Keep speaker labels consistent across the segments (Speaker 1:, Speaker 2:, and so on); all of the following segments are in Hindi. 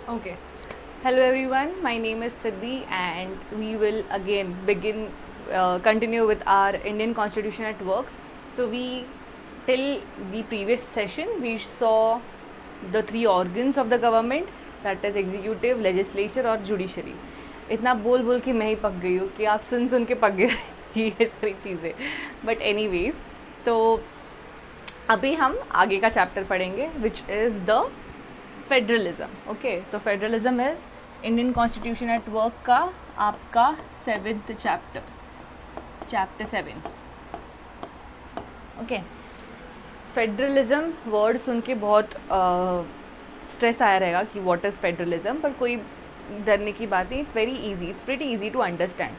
Speaker 1: Okay. Hello everyone, my name is Siddhi and we will again continue with our Indian Constitution at work. So till the previous session, we saw the three organs of the government, that is executive, legislature और judiciary. इतना बोल बोल के मैं ही पक गई हूँ कि आप सुन सुन के पक गए ये सारी चीज़ें. बट एनीवेज, तो अभी हम आगे का चैप्टर पढ़ेंगे which is the federalism. Okay, तो federalism is Indian constitution at work का आपका 7th chapter, chapter 7. Okay, federalism word सुन के बहुत स्ट्रेस आया रहेगा कि व्हाट इज़ फेडरलिज्म, पर कोई डरने की बात नहीं. It's very easy, it's pretty easy to understand.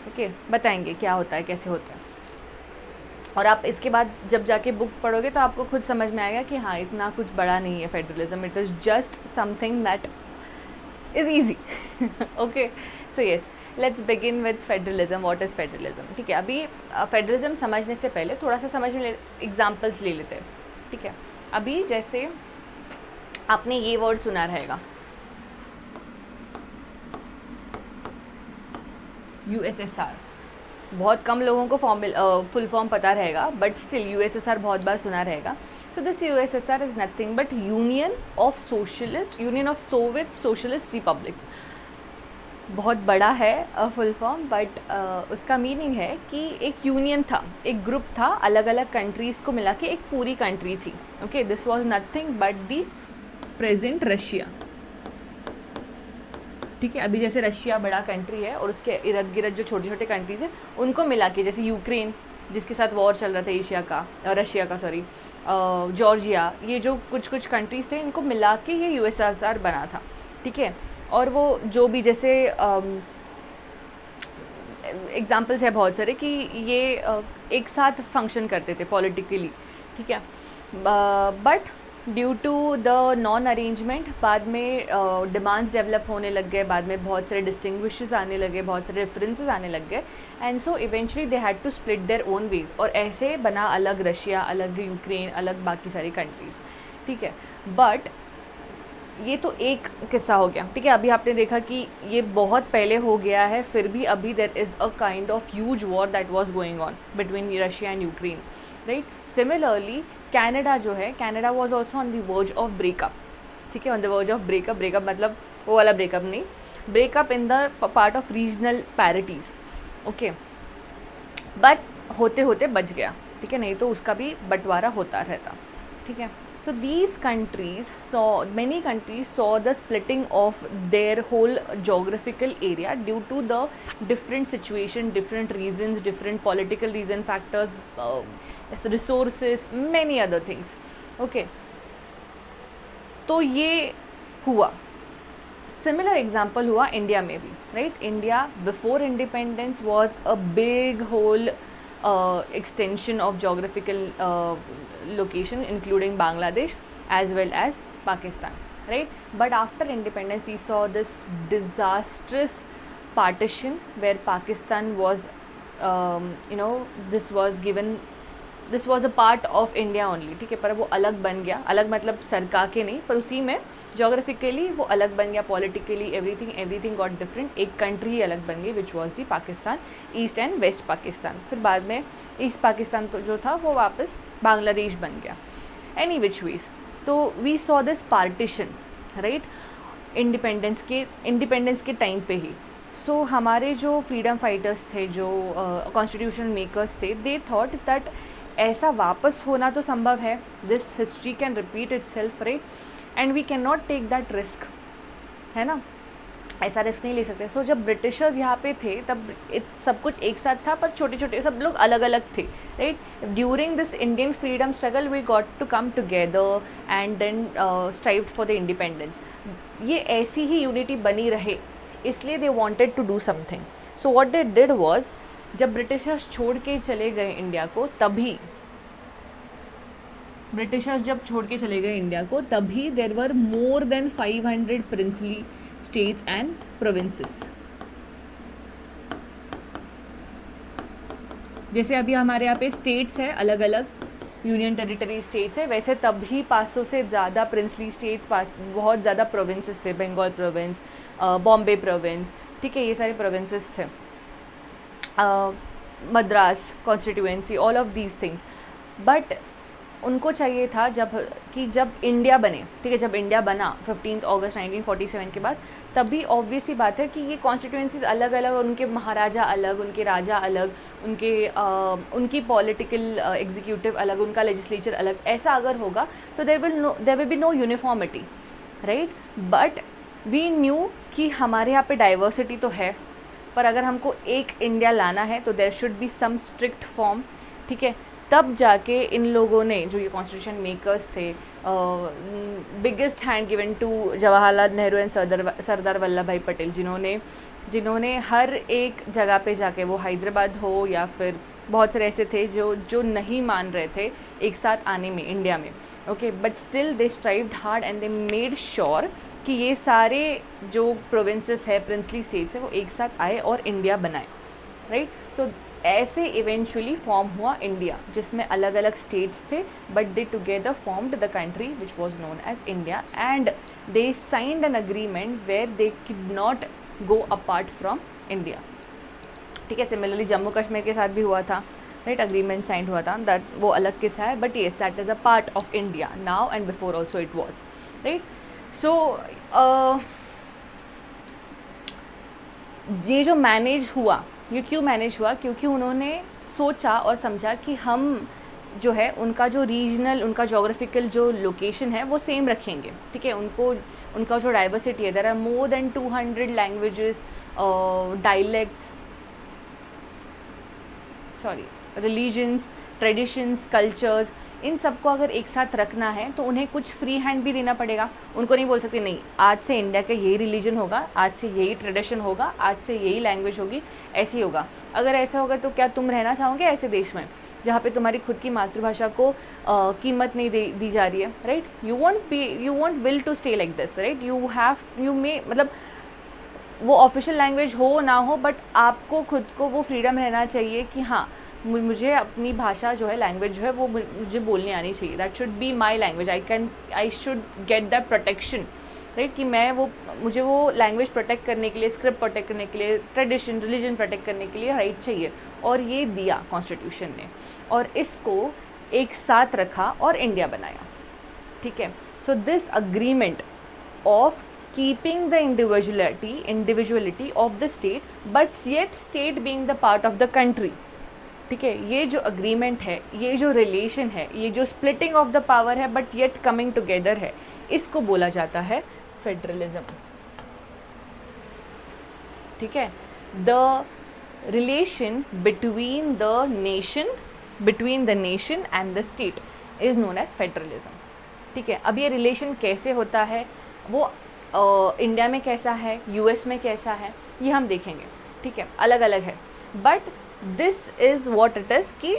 Speaker 1: Okay, बताएंगे क्या होता है, कैसे होता है, और आप इसके बाद जब जाके बुक पढ़ोगे तो आपको खुद समझ में आएगा कि हाँ, इतना कुछ बड़ा नहीं है federalism. It is just something that is easy. Okay, so yes, let's begin with federalism. What is federalism? ठीक है, अभी फेडरलिज्म समझने से पहले थोड़ा सा समझ में एग्जाम्पल्स ले लेते हैं. ठीक है, अभी जैसे आपने ये वर्ड सुना रहेगा, यूएसएसआर. बहुत कम लोगों को फुल फॉर्म पता रहेगा, बट स्टिल यूएसएसआर बहुत बार सुना रहेगा. So this USSR is nothing but union of Soviet socialist republics. बहुत बड़ा है फुल फॉर्म, बट उसका मीनिंग है कि एक यूनियन था, एक ग्रुप था, अलग अलग कंट्रीज़ को मिला के एक पूरी कंट्री थी. Okay, this was nothing but the present Russia. ठीक है, अभी जैसे रशिया बड़ा कंट्री है और उसके इर्द गिर्द जो छोटे छोटे कंट्रीज़ हैं उनको मिला के, जैसे यूक्रेन जिसके साथ वॉर चल रहा था एशिया का, रशिया का सॉरी, जॉर्जिया, ये जो कुछ कुछ कंट्रीज़ थे इनको मिला के ये यूएसएसआर बना था. ठीक है, और वो जो भी जैसे एग्जाम्पल्स है बहुत सारे कि ये एक साथ फंक्शन करते थे पॉलिटिकली. ठीक है, but due to the non arrangement बाद में डिमांड्स डेवलप होने लग गए, बाद में बहुत सारे डिस्टिंग्विशेस आने लगे, बहुत सारे रेफरेंसेस आने लग गए, and so eventually they had to split their own ways, और ऐसे बना अलग रशिया, अलग यूक्रेन, अलग बाकी सारी कंट्रीज़. ठीक है, बट ये तो एक किस्सा हो गया. ठीक है, अभी आपने देखा कि ये बहुत पहले हो गया है, फिर भी अभी there is a kind of huge war that was going on between Russia and Ukraine, right. Similarly Canada जो है, Canada was also on the verge of breakup. ठीक है, on the verge of breakup. Breakup मतलब वो वाला ब्रेकअप नहीं, breakup in the part of regional parities. Okay, but होते होते बच गया. ठीक है, नहीं तो उसका भी बंटवारा होता रहता. ठीक है, so many countries saw the splitting of their whole geographical area due to the different situation, different reasons, different political reason factors, resources, many other things. Okay, तो ये हुआ. सिमिलर एग्जाम्पल हुआ इंडिया में भी, right. India before independence was a big hole extension of geographical location including Bangladesh as well as Pakistan, right. But after independence we saw this disastrous partition where Pakistan was this was a part of India only. ठीक है, पर वो अलग बन गया, अलग मतलब सरकार के नहीं, पर उसी में जोग्राफिकली वो अलग बन गया, पॉलिटिकली एवरीथिंग गॉट डिफरेंट. एक कंट्री ही अलग बन गई which was the Pakistan, east and west Pakistan. फिर बाद में ईस्ट पाकिस्तान तो जो था वो वापस बांग्लादेश बन गया. एनी विच वेज, तो we saw this partition, right, independence के टाइम पे ही. सो हमारे जो फ्रीडम फाइटर्स थे, जो कॉन्स्टिट्यूशन मेकर्स थे, दे थॉट दैट ऐसा वापस होना तो संभव है, this history can repeat itself, right, and we can not take that risk, है ना, ऐसा रिस्क नहीं ले सकते. सो जब ब्रिटिशर्स यहाँ पे थे तब सब कुछ एक साथ था, पर छोटे छोटे सब लोग अलग अलग थे, right. During this Indian freedom struggle we got to come together and then strived for the independence. ये ऐसी ही यूनिटी बनी रहे, इसलिए they wanted to do something. So what they did was, जब ब्रिटिशर्स छोड़ के चले गए इंडिया को, तभी ब्रिटिशर्स जब छोड़ के चले गए इंडिया को, तभी there were more than 500 princely states and provinces. जैसे अभी हमारे यहाँ पे स्टेट्स है अलग अलग, यूनियन टेरिटरी स्टेट्स है, वैसे तब भी 500 से ज़्यादा प्रिंसली स्टेट्स, पास बहुत ज़्यादा प्रोविंसेस थे, बंगाल प्रोविंस, बॉम्बे प्रोविंस, ठीक है, ये सारे प्रोविंसेस थे, Madras constituency, all of these things. But उनको चाहिए था जब इंडिया बने, ठीक है, जब इंडिया बना 15 अगस्त 1947 के बाद, तभी ऑब्वियस ही बात है कि ये कॉन्स्टिट्यूएंसीज अलग अलग और उनके महाराजा अलग, उनके राजा अलग, उनकी पॉलिटिकल एग्जीक्यूटिव अलग, उनका लेजिस्लेचर अलग, ऐसा अगर होगा तो there will be no uniformity, right. But we knew कि हमारे यहाँ पे डाइवर्सिटी तो है, पर अगर हमको एक इंडिया लाना है तो there should be some strict form, ठीक है। तब जाके इन लोगों ने, जो ये कॉन्स्टिट्यूशन मेकर्स थे, biggest hand given to Jawaharlal Nehru and Sardar Vallabh Bhai Patel, जिन्होंने हर एक जगह पे जाके, वो हैदराबाद हो या फिर बहुत सारे ऐसे थे जो नहीं मान रहे थे एक साथ आने में इंडिया में, okay, but still they strived hard and they made sure कि ये सारे जो प्रोविंसेस है, प्रिंसली स्टेट्स है, वो एक साथ आए और इंडिया बनाए, राइट। सो ऐसे इवेंचुअली फॉर्म हुआ इंडिया, जिसमें अलग अलग स्टेट्स थे, but they together formed the country which was known as India, and they signed an agreement where they could not go apart from India, ठीक है। सिमिलरली जम्मू कश्मीर के साथ भी हुआ था, राइट, अग्रीमेंट साइंड हुआ था, दैट वो अलग किस्सा है, but yes that is a part of India now and before also it was, right. So ये जो मैनेज हुआ, ये क्यों मैनेज हुआ, क्योंकि उन्होंने सोचा और समझा कि हम जो है उनका जो रीजनल, उनका जोग्राफिकल जो लोकेशन है वो सेम रखेंगे, ठीक है। उनका जो डाइवर्सिटी है, there are more than 200 languages, dialects, religions, traditions, cultures, इन सबको अगर एक साथ रखना है तो उन्हें कुछ फ्री हैंड भी देना पड़ेगा। उनको नहीं बोल सकते नहीं आज से इंडिया का यही रिलीजन होगा, आज से यही ट्रेडिशन होगा, आज से यही लैंग्वेज होगी, ऐसे ही होगा। अगर ऐसा होगा तो क्या तुम रहना चाहोगे ऐसे देश में जहाँ पे तुम्हारी खुद की मातृभाषा को कीमत नहीं दी जा रही है, right. You want will to stay like this, right. You may मतलब वो ऑफिशियल लैंग्वेज हो ना हो, बट आपको खुद को वो फ्रीडम रहना चाहिए कि हाँ मुझे अपनी भाषा जो है, लैंग्वेज जो है वो मुझे बोलने आनी चाहिए, that should be my language, I should get that protection, right. कि मुझे वो लैंग्वेज प्रोटेक्ट करने के लिए, स्क्रिप्ट प्रोटेक्ट करने के लिए, ट्रेडिशन, रिलीजन प्रोटेक्ट करने के लिए राइट चाहिए, और ये दिया कॉन्स्टिट्यूशन ने, और इसको एक साथ रखा और इंडिया बनाया, ठीक है। So this agreement of keeping the individuality of the state but yet state being the part of the country, ठीक है, ये जो अग्रीमेंट है, ये जो रिलेशन है, ये जो स्प्लिटिंग ऑफ द पावर है बट येट कमिंग टुगेदर है, इसको बोला जाता है फेडरलिज्म, ठीक है। The relation between the nation and the state is known as federalism, ठीक है। अब ये रिलेशन कैसे होता है, वो इंडिया में कैसा है, यूएस में कैसा है, ये हम देखेंगे, ठीक है, अलग अलग है। But this is what it is कि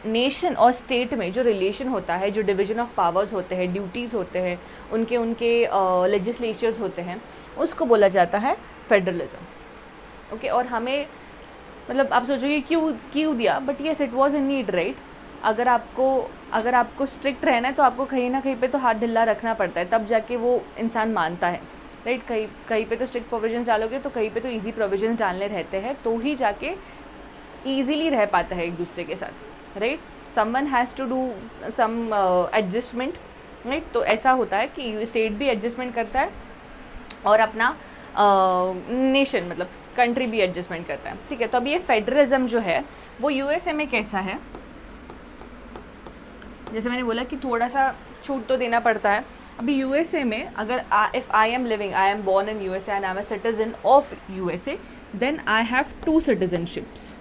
Speaker 1: नेशन और स्टेट में जो रिलेशन होता है, जो डिवीजन ऑफ पावर्स होते हैं, ड्यूटीज़ होते हैं, उनके लेजिस्लेचर्स होते हैं, उसको बोला जाता है फेडरलिज्म, ओके। और हमें मतलब आप सोचोगे क्यों दिया, but yes it was in need, right. अगर आपको स्ट्रिक्ट रहना है तो आपको कहीं ना कहीं पे तो हाथ ढिल्ला रखना पड़ता है, तब जाके वो इंसान मानता है, राइट। कहीं पे तो स्ट्रिक्ट प्रोविजंस डालोगे तो कहीं पे तो इजी प्रोविजंस डालने रहते हैं, तो ही जाके ईजीली रह पाता है एक दूसरे के साथ, right. Someone has to do some adjustment, right. तो ऐसा होता है कि स्टेट भी एडजस्टमेंट करता है और अपना नेशन मतलब कंट्री भी एडजस्टमेंट करता है, ठीक है। तो अब ये फेडरलिज्म जो है वो यूएसए में कैसा है, जैसे मैंने बोला कि थोड़ा सा छूट तो देना पड़ता है। अभी यूएसए में अगर if I am born in USA and I am a citizen of USA, then I have two citizenships.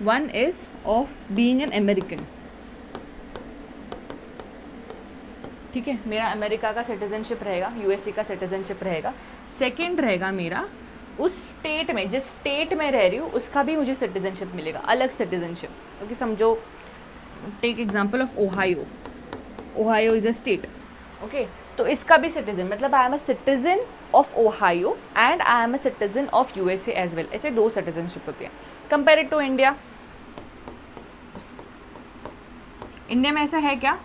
Speaker 1: One is of being an American, ठीक है, मेरा अमेरिका का सिटीजनशिप रहेगा, यूएसए का सिटीजनशिप रहेगा। सेकेंड रहेगा मेरा उस स्टेट में, जिस स्टेट में रह रही हूँ उसका भी मुझे सिटीजनशिप मिलेगा, अलग सिटीजनशिप, क्योंकि समझो take example of Ohio is a state, okay. तो इसका भी सिटीजन मतलब I am a citizen of Ohio and I am a citizen of USA as well, ऐसे दो सिटीजनशिप होती है। कंपेयर टू इंडिया, इंडिया में ऐसा है क्या?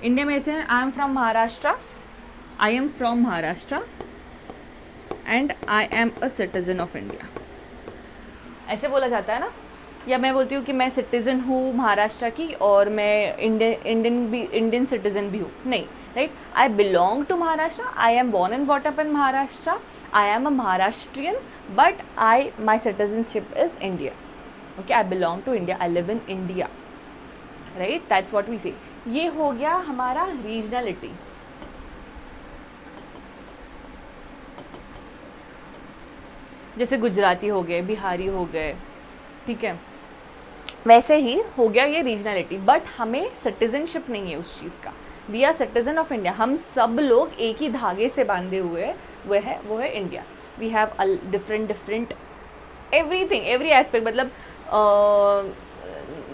Speaker 1: इंडिया में ऐसे I am from Maharashtra, I am from Maharashtra and I am a citizen of India, ऐसे बोला जाता है ना? या मैं बोलती हूँ कि मैं सिटीज़न हूँ महाराष्ट्र की और मैं इंडियन सिटीज़न भी हूँ? नहीं, right? I belong to Maharashtra, I am born and bought up in Maharashtra, I am a Maharashtrian, but my citizenship is India. Okay, I belong to India, I live in India, right? That's what we say. ये हो गया हमारा रीजनलिटी. जैसे गुजराती हो गए, बिहारी हो गए, ठीक है, वैसे ही हो गया ये रीजनलिटी. बट हमें सिटीजनशिप नहीं है उस चीज़ का. We are citizen of India. हम सब लोग एक ही धागे से बांधे हुए हैं, वो है India. We have different everything, every aspect. मतलब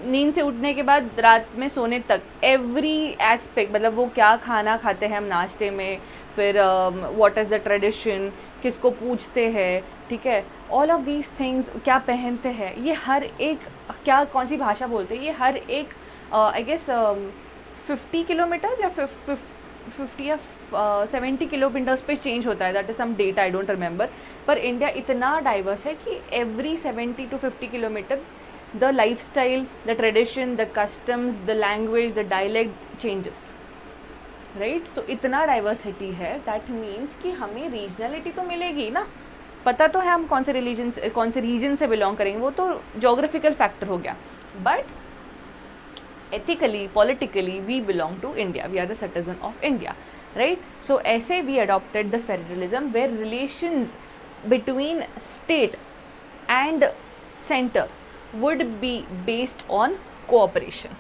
Speaker 1: नींद से उठने के बाद रात में सोने तक एवरी एस्पेक्ट. मतलब वो क्या खाना खाते हैं हम नाश्ते में, फिर व्हाट इज़ द ट्रेडिशन, किसको पूछते हैं, ठीक है, ऑल ऑफ दीज थिंग्स, क्या पहनते हैं, ये हर एक, क्या कौन सी भाषा बोलते हैं, ये हर एक आई गेस 50 किलोमीटर्स या 50 या 70 किलोमीटर्स पे चेंज होता है. That is some date, I don't remember. पर इंडिया इतना डाइवर्स है कि every 70 to 50 kilometre the life style, the tradition, the customs, the language, the dialect changes, right? So इतना डाइवर्सिटी है. दैट मीन्स कि हमें रीजनलिटी तो मिलेगी ना. पता तो है हम कौन से रीजन से बिलोंग करेंगे, वो तो जोग्राफिकल फैक्टर हो गया. But ethically, politically we belong to India, we are the citizen of India, right? So ऐसे we adopted the federalism where relations between state and centre would be based on cooperation.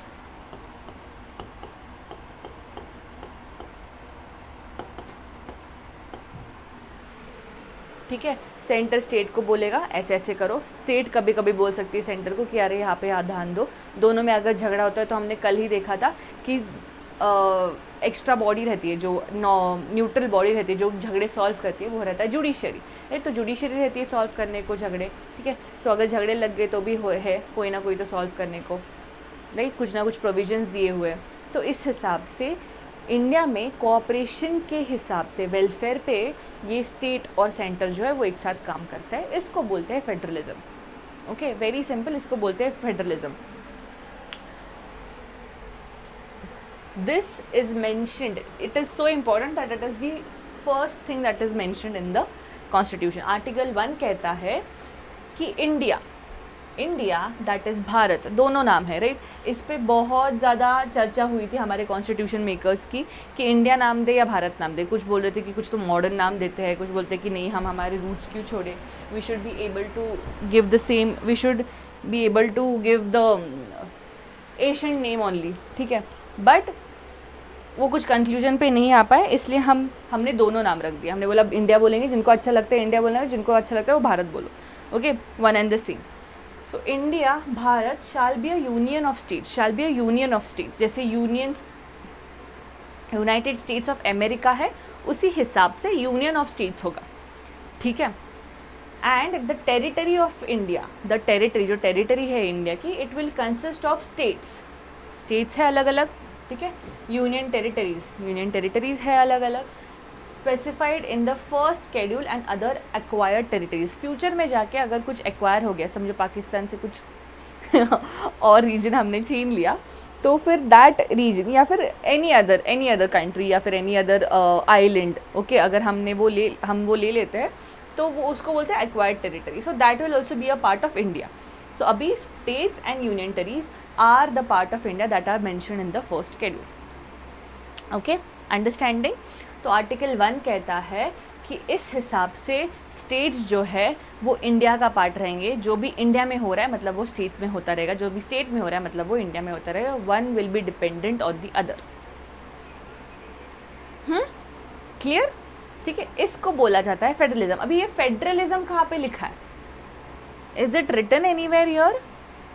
Speaker 1: ठीक है, सेंटर स्टेट को बोलेगा ऐसे ऐसे करो. स्टेट कभी कभी बोल सकती है सेंटर को कि अरे यहाँ पे ध्यान दो. दोनों में अगर झगड़ा होता है तो हमने कल ही देखा था कि एक्स्ट्रा बॉडी रहती है, जो न्यूट्रल बॉडी रहती है, जो झगड़े सॉल्व करती है, वो रहता है जुडिशरी, राइट? तो जुडिशरी रहती है सॉल्व करने को झगड़े, ठीक है. सो अगर झगड़े लग गए तो भी है कोई ना कोई तो सॉल्व करने को, राइट? कुछ ना कुछ प्रोविजंस दिए हुए. तो इस हिसाब से इंडिया में कोऑपरेशन के हिसाब से वेलफेयर पे ये स्टेट और सेंटर जो है वो एक साथ काम करता है. इसको बोलते हैं फेडरलिज्म. ओके, वेरी सिंपल, इसको बोलते हैं federalism. This is mentioned, it is so important that it is the first thing that is mentioned in the constitution. Article 1 कहता है कि इंडिया दैट इज़ भारत, दोनों नाम है, राइट? इस पे बहुत ज़्यादा चर्चा हुई थी हमारे कॉन्स्टिट्यूशन मेकर्स की कि इंडिया नाम दे या भारत नाम दे. कुछ बोल रहे थे कि कुछ तो मॉडर्न नाम देते हैं, कुछ बोलते हैं कि नहीं, हम हमारे रूट्स क्यों छोड़े, we should be able to give the same, we should be able to give the Asian name only, ठीक है. बट वो कुछ कंक्लूजन पे नहीं आ पाए, इसलिए हमने दोनों नाम रख दिया. हमने बोला इंडिया बोलेंगे, जिनको अच्छा लगता है इंडिया बोलना है, जिनको अच्छा लगता है वो भारत बोलो. Okay, one and the same. So India, Bharat shall be a union of states, shall be a union of states. जैसे यूनाइटेड स्टेट्स ऑफ अमेरिका है, उसी हिसाब से यूनियन ऑफ स्टेट्स होगा, ठीक है. And the territory of India, the territory, जो टेरिटरी है इंडिया की, it will consist of states है अलग अलग, ठीक है. यूनियन टेरिटरीज है अलग अलग, specified in the first schedule and other acquired territories. Future में जाके अगर कुछ एक्वायर हो गया, समझो पाकिस्तान से कुछ और रीजन हमने छीन लिया, तो फिर दैट रीजन या फिर एनी अदर कंट्री या फिर एनी अदर आइलैंड, ओके, अगर हम वो ले लेते हैं तो वो उसको बोलते हैं acquired territory. So that will also be a part of India. So अभी states and union territories are the part of India that are mentioned in the first schedule. Okay, understanding? तो आर्टिकल 1 कहता है कि इस हिसाब से स्टेट्स जो है वो इंडिया का पार्ट रहेंगे. जो भी इंडिया में हो रहा है मतलब वो स्टेट्स में होता रहेगा, जो भी स्टेट में हो रहा है मतलब वो इंडिया में होता रहेगा. One will be dependent on the other. Clear? ठीक है, इसको बोला जाता है फेडरलिज्म. अभी ये फेडरलिज्म कहाँ पे लिखा है? Is it written anywhere here?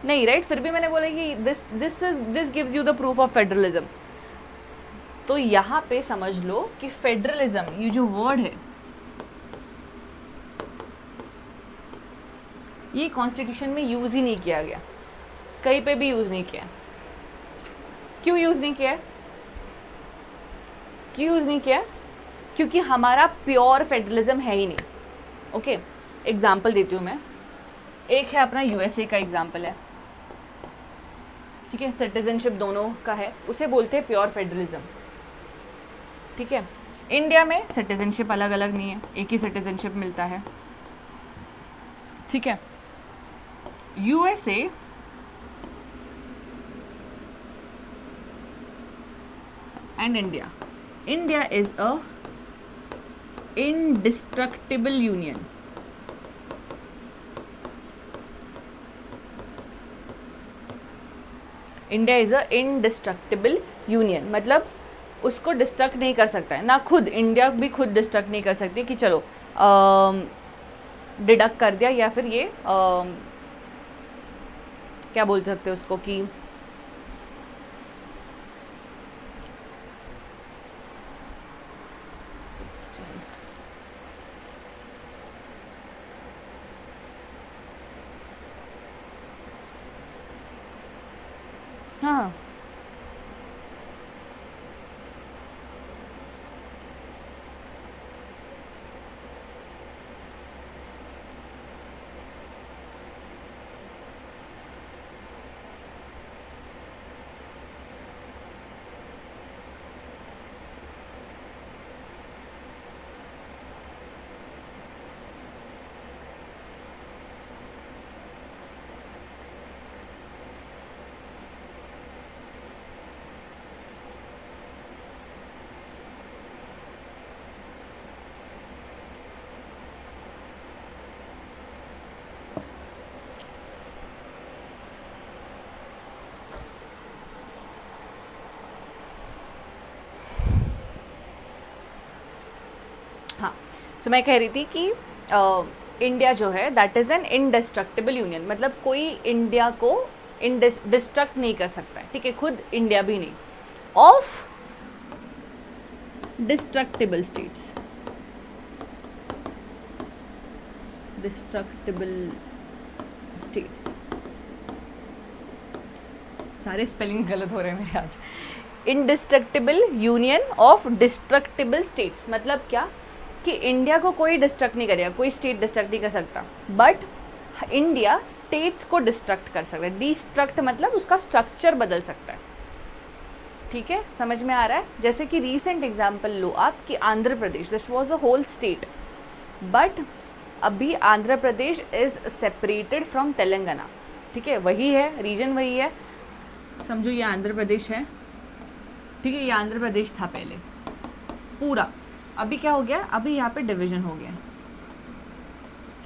Speaker 1: नहीं, राइट? फिर भी मैंने बोला कि this gives you the proof of federalism. तो यहाँ पे समझ लो कि फेडरलिज्म, ये जो वर्ड है, ये कॉन्स्टिट्यूशन में यूज ही नहीं किया गया. कहीं पे भी यूज़ नहीं किया। क्यों यूज़ नहीं किया? क्यों यूज़ नहीं किया? क्योंकि हमारा प्योर फेडरलिज्म है ही नहीं। ओके, एग्जाम्पल देती हूँ मैं। एक है अपना यूएसए का एग्जाम्पल है, ठीक है, सिटीजनशिप दोनों का है, उसे बोलते हैं प्योर फेडरलिज्म। ठीक है, इंडिया में सिटीजनशिप अलग अलग नहीं है, एक ही सिटीजनशिप मिलता है। ठीक है, USA and India, India is a indestructible union. India is a indestructible union, मतलब उसको डिस्ट्रक्ट नहीं कर सकता है ना, खुद इंडिया भी खुद डिस्ट्रक्ट नहीं कर सकती कि चलो डिडक्ट कर दिया, या फिर ये क्या बोल सकते हैं उसको कि हाँ हाँ, सो मैं कह रही थी कि इंडिया जो है that is an indestructible union, मतलब कोई इंडिया को डिस्ट्रक्ट नहीं कर सकता है, ठीक है, खुद इंडिया भी नहीं, of destructible states, destructible states, सारे स्पेलिंग गलत हो रहे हैं मेरे आज। Indestructible union of destructible states, मतलब क्या कि इंडिया को कोई डिस्ट्रक्ट नहीं करेगा, कोई स्टेट डिस्ट्रक्ट नहीं कर सकता, बट इंडिया स्टेट्स को डिस्ट्रक्ट कर सकता है। डिस्ट्रक्ट मतलब उसका स्ट्रक्चर बदल सकता है। ठीक है, समझ में आ रहा है? जैसे कि रीसेंट एग्जांपल लो आप कि Andhra Pradesh, this was a whole state, but अभी Andhra Pradesh is separated from Telangana. ठीक है, वही है, रीजन वही है, समझो ये आंध्र प्रदेश है, ठीक है, ये आंध्र प्रदेश था पहले पूरा, अभी क्या हो गया, अभी यहाँ पे डिवीजन हो गया,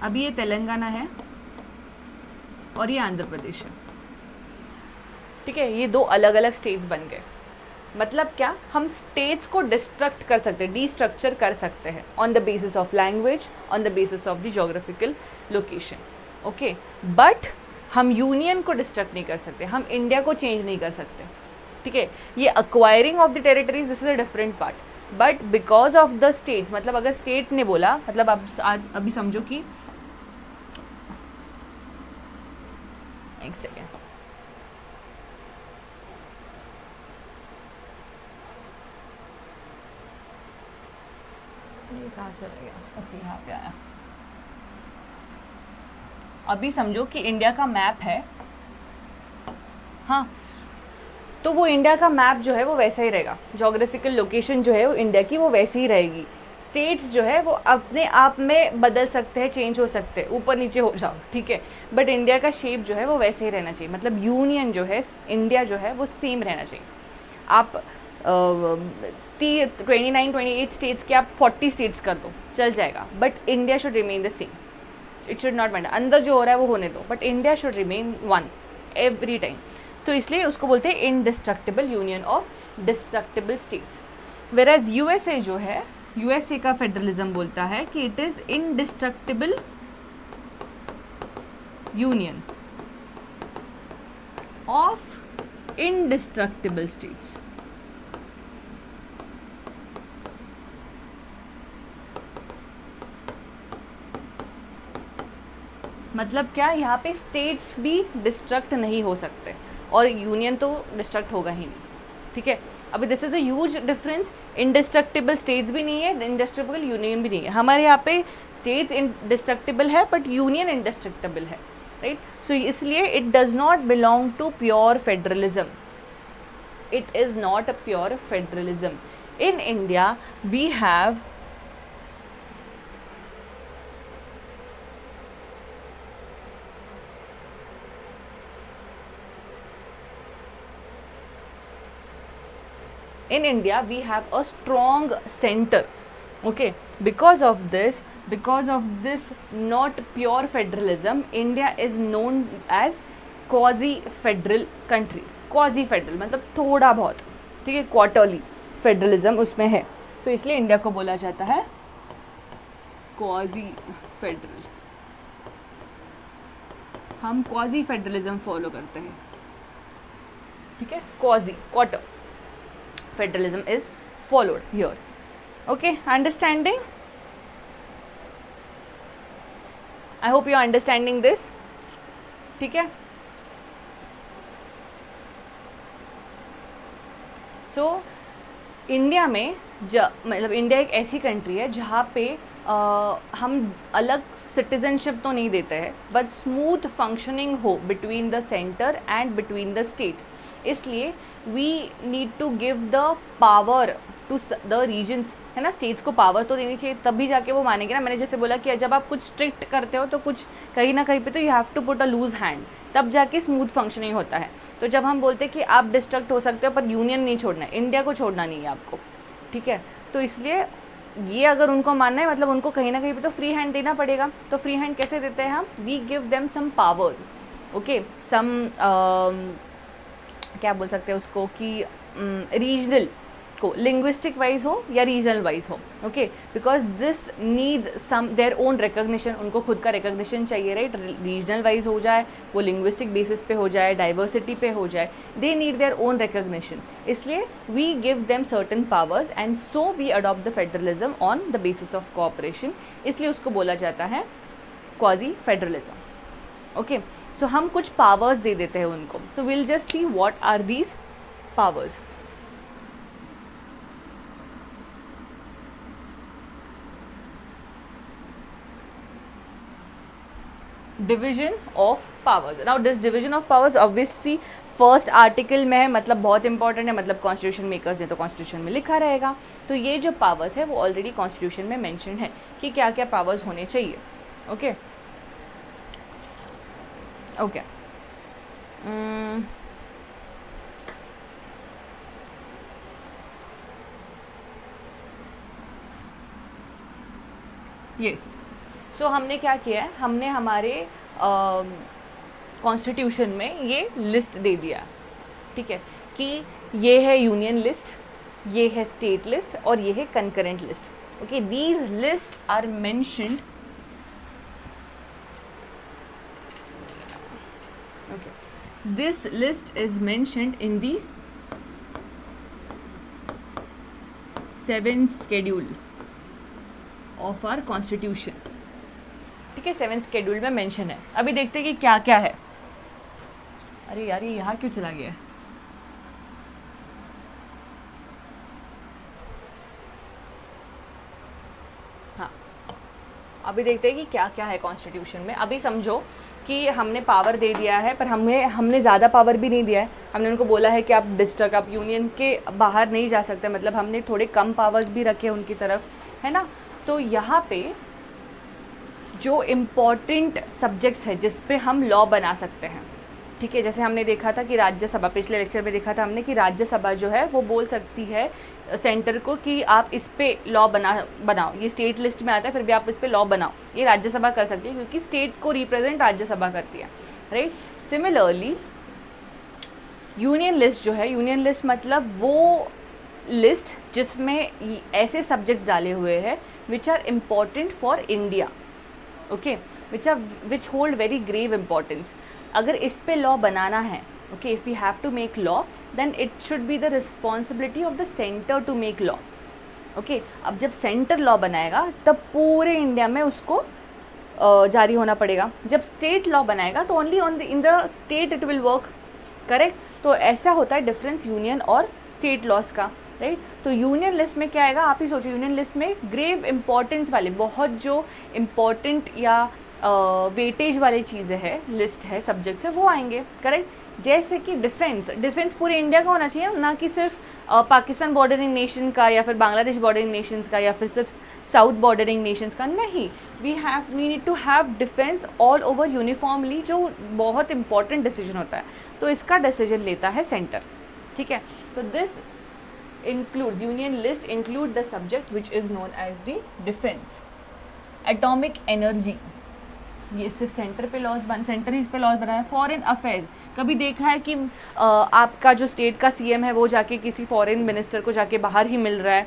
Speaker 1: अभी ये तेलंगाना है और ये आंध्र प्रदेश है। ठीक है, ये दो अलग अलग स्टेट्स बन गए। मतलब क्या, हम स्टेट्स को डिस्ट्रक्ट कर सकते हैं, डिस्ट्रक्चर कर सकते हैं on the basis of language, on the basis of the geographical location. Okay, but हम यूनियन को डिस्ट्रक्ट नहीं कर सकते, हम इंडिया को चेंज नहीं कर सकते। ठीक है, ये acquiring of the territories this is a different part, but because of the states, मतलब अगर स्टेट ने बोला, मतलब अब आज अभी समझो कि एक सेकेंड, ये कहाँ चला गया, ओके यहाँ पे आया। अभी समझो कि इंडिया का मैप है, हाँ, तो वो इंडिया का मैप जो है वो वैसा ही रहेगा, जोग्राफिकल लोकेशन जो है वो इंडिया की वो वैसी ही रहेगी। स्टेट्स जो है वो अपने आप में बदल सकते हैं, चेंज हो सकते हैं, ऊपर नीचे हो जाओ, ठीक है, बट इंडिया का शेप जो है वो वैसे ही रहना चाहिए, मतलब यूनियन जो है इंडिया जो है वो सेम रहना चाहिए। आप 29-28 स्टेट्स के आप 40 स्टेट्स कर दो, चल जाएगा, but India should remain the same, it should not matter, अंदर जो हो रहा है वो होने दो, but India should remain one every time. तो इसलिए उसको बोलते हैं indestructible union of destructible states. वेराज USA जो है, यूएसए का फेडरलिज्म बोलता है कि it is indestructible union of indestructible states. मतलब क्या, यहाँ पे स्टेट्स भी डिस्ट्रक्ट नहीं हो सकते और यूनियन तो डिस्ट्रक्ट होगा ही नहीं, ठीक है। अभी this is a huge difference, indestructible states भी नहीं है, इंडिस्ट्रक्टिबल यूनियन भी नहीं है। हमारे यहाँ पे स्टेट्स इंडिस्ट्रक्टिबल है बट यूनियन इंडिस्ट्रक्टिबल है, राइट। सो इसलिए it does not belong to pure federalism, it is not a pure federalism. In India we have a strong center, okay. Because of this not pure federalism, India is known as quasi federal country. Quasi federal मतलब थोड़ा बहुत, ठीक है, क्वार्टरली फेडरलिज्म उसमें है, सो इसलिए इंडिया को बोला जाता है क्वाजी फेडरल। हम क्वाजी फेडरलिज्म फॉलो करते हैं, ठीक है, quasi quarter federalism is followed here, okay. Understanding, I hope you are understanding this, ठीक है। सो इंडिया में मतलब इंडिया एक ऐसी कंट्री है जहाँ पे हम अलग सिटीजनशिप तो नहीं देते हैं, बट स्मूथ फंक्शनिंग हो between the centre and between the states. इसलिए we need to give the power to the regions, है ना। स्टेट्स को पावर तो देनी चाहिए, तभी जाके वो मानेंगे ना। मैंने जैसे बोला कि जब आप कुछ स्ट्रिक्ट करते हो तो कुछ कहीं ना कहीं पे तो you have to put a loose hand, तब जाके स्मूथ फंक्शनिंग होता है। तो जब हम बोलते हैं कि आप डिस्ट्रक्ट हो सकते हो पर यूनियन नहीं छोड़ना है, इंडिया को छोड़ना नहीं है आपको, ठीक है। तो इसलिए ये अगर उनको मानना है मतलब उनको कहीं ना कहीं पे तो फ्री हैंड देना पड़ेगा। तो फ्री हैंड कैसे देते हैं हम, we give them some powers, okay, some क्या बोल सकते हैं उसको कि रीजनल को लिंग्विस्टिक वाइज हो या रीजनल वाइज हो, okay, because this needs some their own recognition, उनको खुद का रिकग्निशन चाहिए, राइट। रीजनल वाइज हो जाए, वो लिंग्विस्टिक बेसिस पे हो जाए, डाइवर्सिटी पे हो जाए, they need their own recognition. इसलिए we give them certain powers and so we adopt the federalism on the basis of cooperation, इसलिए उसको बोला जाता है क्वाजी फेडरलिज्म, ओके। सो हम कुछ पावर्स दे देते हैं उनको। So will just see what are these powers. Division of powers. Now this division of powers obviously first article में है, मतलब बहुत इंपॉर्टेंट है, मतलब कॉन्स्टिट्यूशन मेकर्स ने तो कॉन्स्टिट्यूशन में लिखा रहेगा। तो ये जो पावर्स है वो ऑलरेडी कॉन्स्टिट्यूशन में मेंशन है कि क्या क्या पावर्स होने चाहिए, ओके ओके। यस, सो हमने क्या किया है, हमने हमारे कॉन्स्टिट्यूशन में ये लिस्ट दे दिया, ठीक है, कि ये है यूनियन लिस्ट, ये है स्टेट लिस्ट और ये है concurrent list, okay. These list are mentioned, okay, this list is mentioned in the 7th schedule of our constitution, ठीक है, 7th schedule में मेंशन है। अभी देखते हैं कि क्या क्या है। अरे यार ये यहाँ क्यों चला गया है? हाँ, अभी देखते हैं कि क्या क्या है कॉन्स्टिट्यूशन में। अभी समझो कि हमने पावर दे दिया है पर हमने ज़्यादा पावर भी नहीं दिया है। हमने उनको बोला है कि आप डिस्ट्रिक्ट, आप यूनियन के बाहर नहीं जा सकते, मतलब हमने थोड़े कम पावर्स भी रखे उनकी तरफ, है ना। तो यहाँ पे जो इम्पॉर्टेंट सब्जेक्ट्स है जिस पे हम लॉ बना सकते हैं, ठीक है, जैसे हमने देखा था कि राज्यसभा, पिछले लेक्चर में देखा था हमने कि राज्यसभा जो है वो बोल सकती है सेंटर को कि आप इस पे लॉ बनाओ, ये स्टेट लिस्ट में आता है फिर भी आप इस पे लॉ बनाओ, ये राज्यसभा कर सकती है क्योंकि स्टेट को रिप्रेजेंट राज्यसभा करती है, राइट। सिमिलरली यूनियन लिस्ट जो है, यूनियन लिस्ट मतलब वो लिस्ट जिसमें ऐसे सब्जेक्ट्स डाले हुए हैं which are important for India, okay, which hold very grave importance. अगर इस पे लॉ बनाना है, okay, if you have to make law then it should be the responsibility of the centre to make law, okay. अब जब सेंटर लॉ बनाएगा तब पूरे इंडिया में उसको जारी होना पड़ेगा। जब स्टेट लॉ बनाएगा तो only on in the state it will work, correct. तो ऐसा होता है डिफरेंस यूनियन और स्टेट लॉस का, राइट। तो यूनियन लिस्ट में क्या आएगा, आप ही सोचो, यूनियन लिस्ट में ग्रेव इंपॉर्टेंस वाले, बहुत जो इम्पॉर्टेंट या वेटेज वाली चीज़ें हैं, लिस्ट है, सब्जेक्ट्स है, वो आएंगे, करेक्ट। जैसे कि डिफेंस पूरे इंडिया का होना चाहिए, ना कि सिर्फ पाकिस्तान बॉर्डरिंग नेशन का या फिर बांग्लादेश बॉर्डरिंग नेशंस का या फिर सिर्फ साउथ बॉर्डरिंग नेशंस का, नहीं। We need to have defence all over uniformly, जो बहुत इंपॉर्टेंट डिसीजन होता है, तो इसका डिसीजन लेता है सेंटर, ठीक है। तो this includes union list include the subject which is known as the defense. Atomic energy, ये सिर्फ सेंटर पे लॉज सेंटर ही इस पे लॉज बना है। फॉरेन अफेयर्स, कभी देखा है कि आपका जो स्टेट का सीएम है वो जाके किसी फॉरेन मिनिस्टर को जाके बाहर ही मिल रहा है,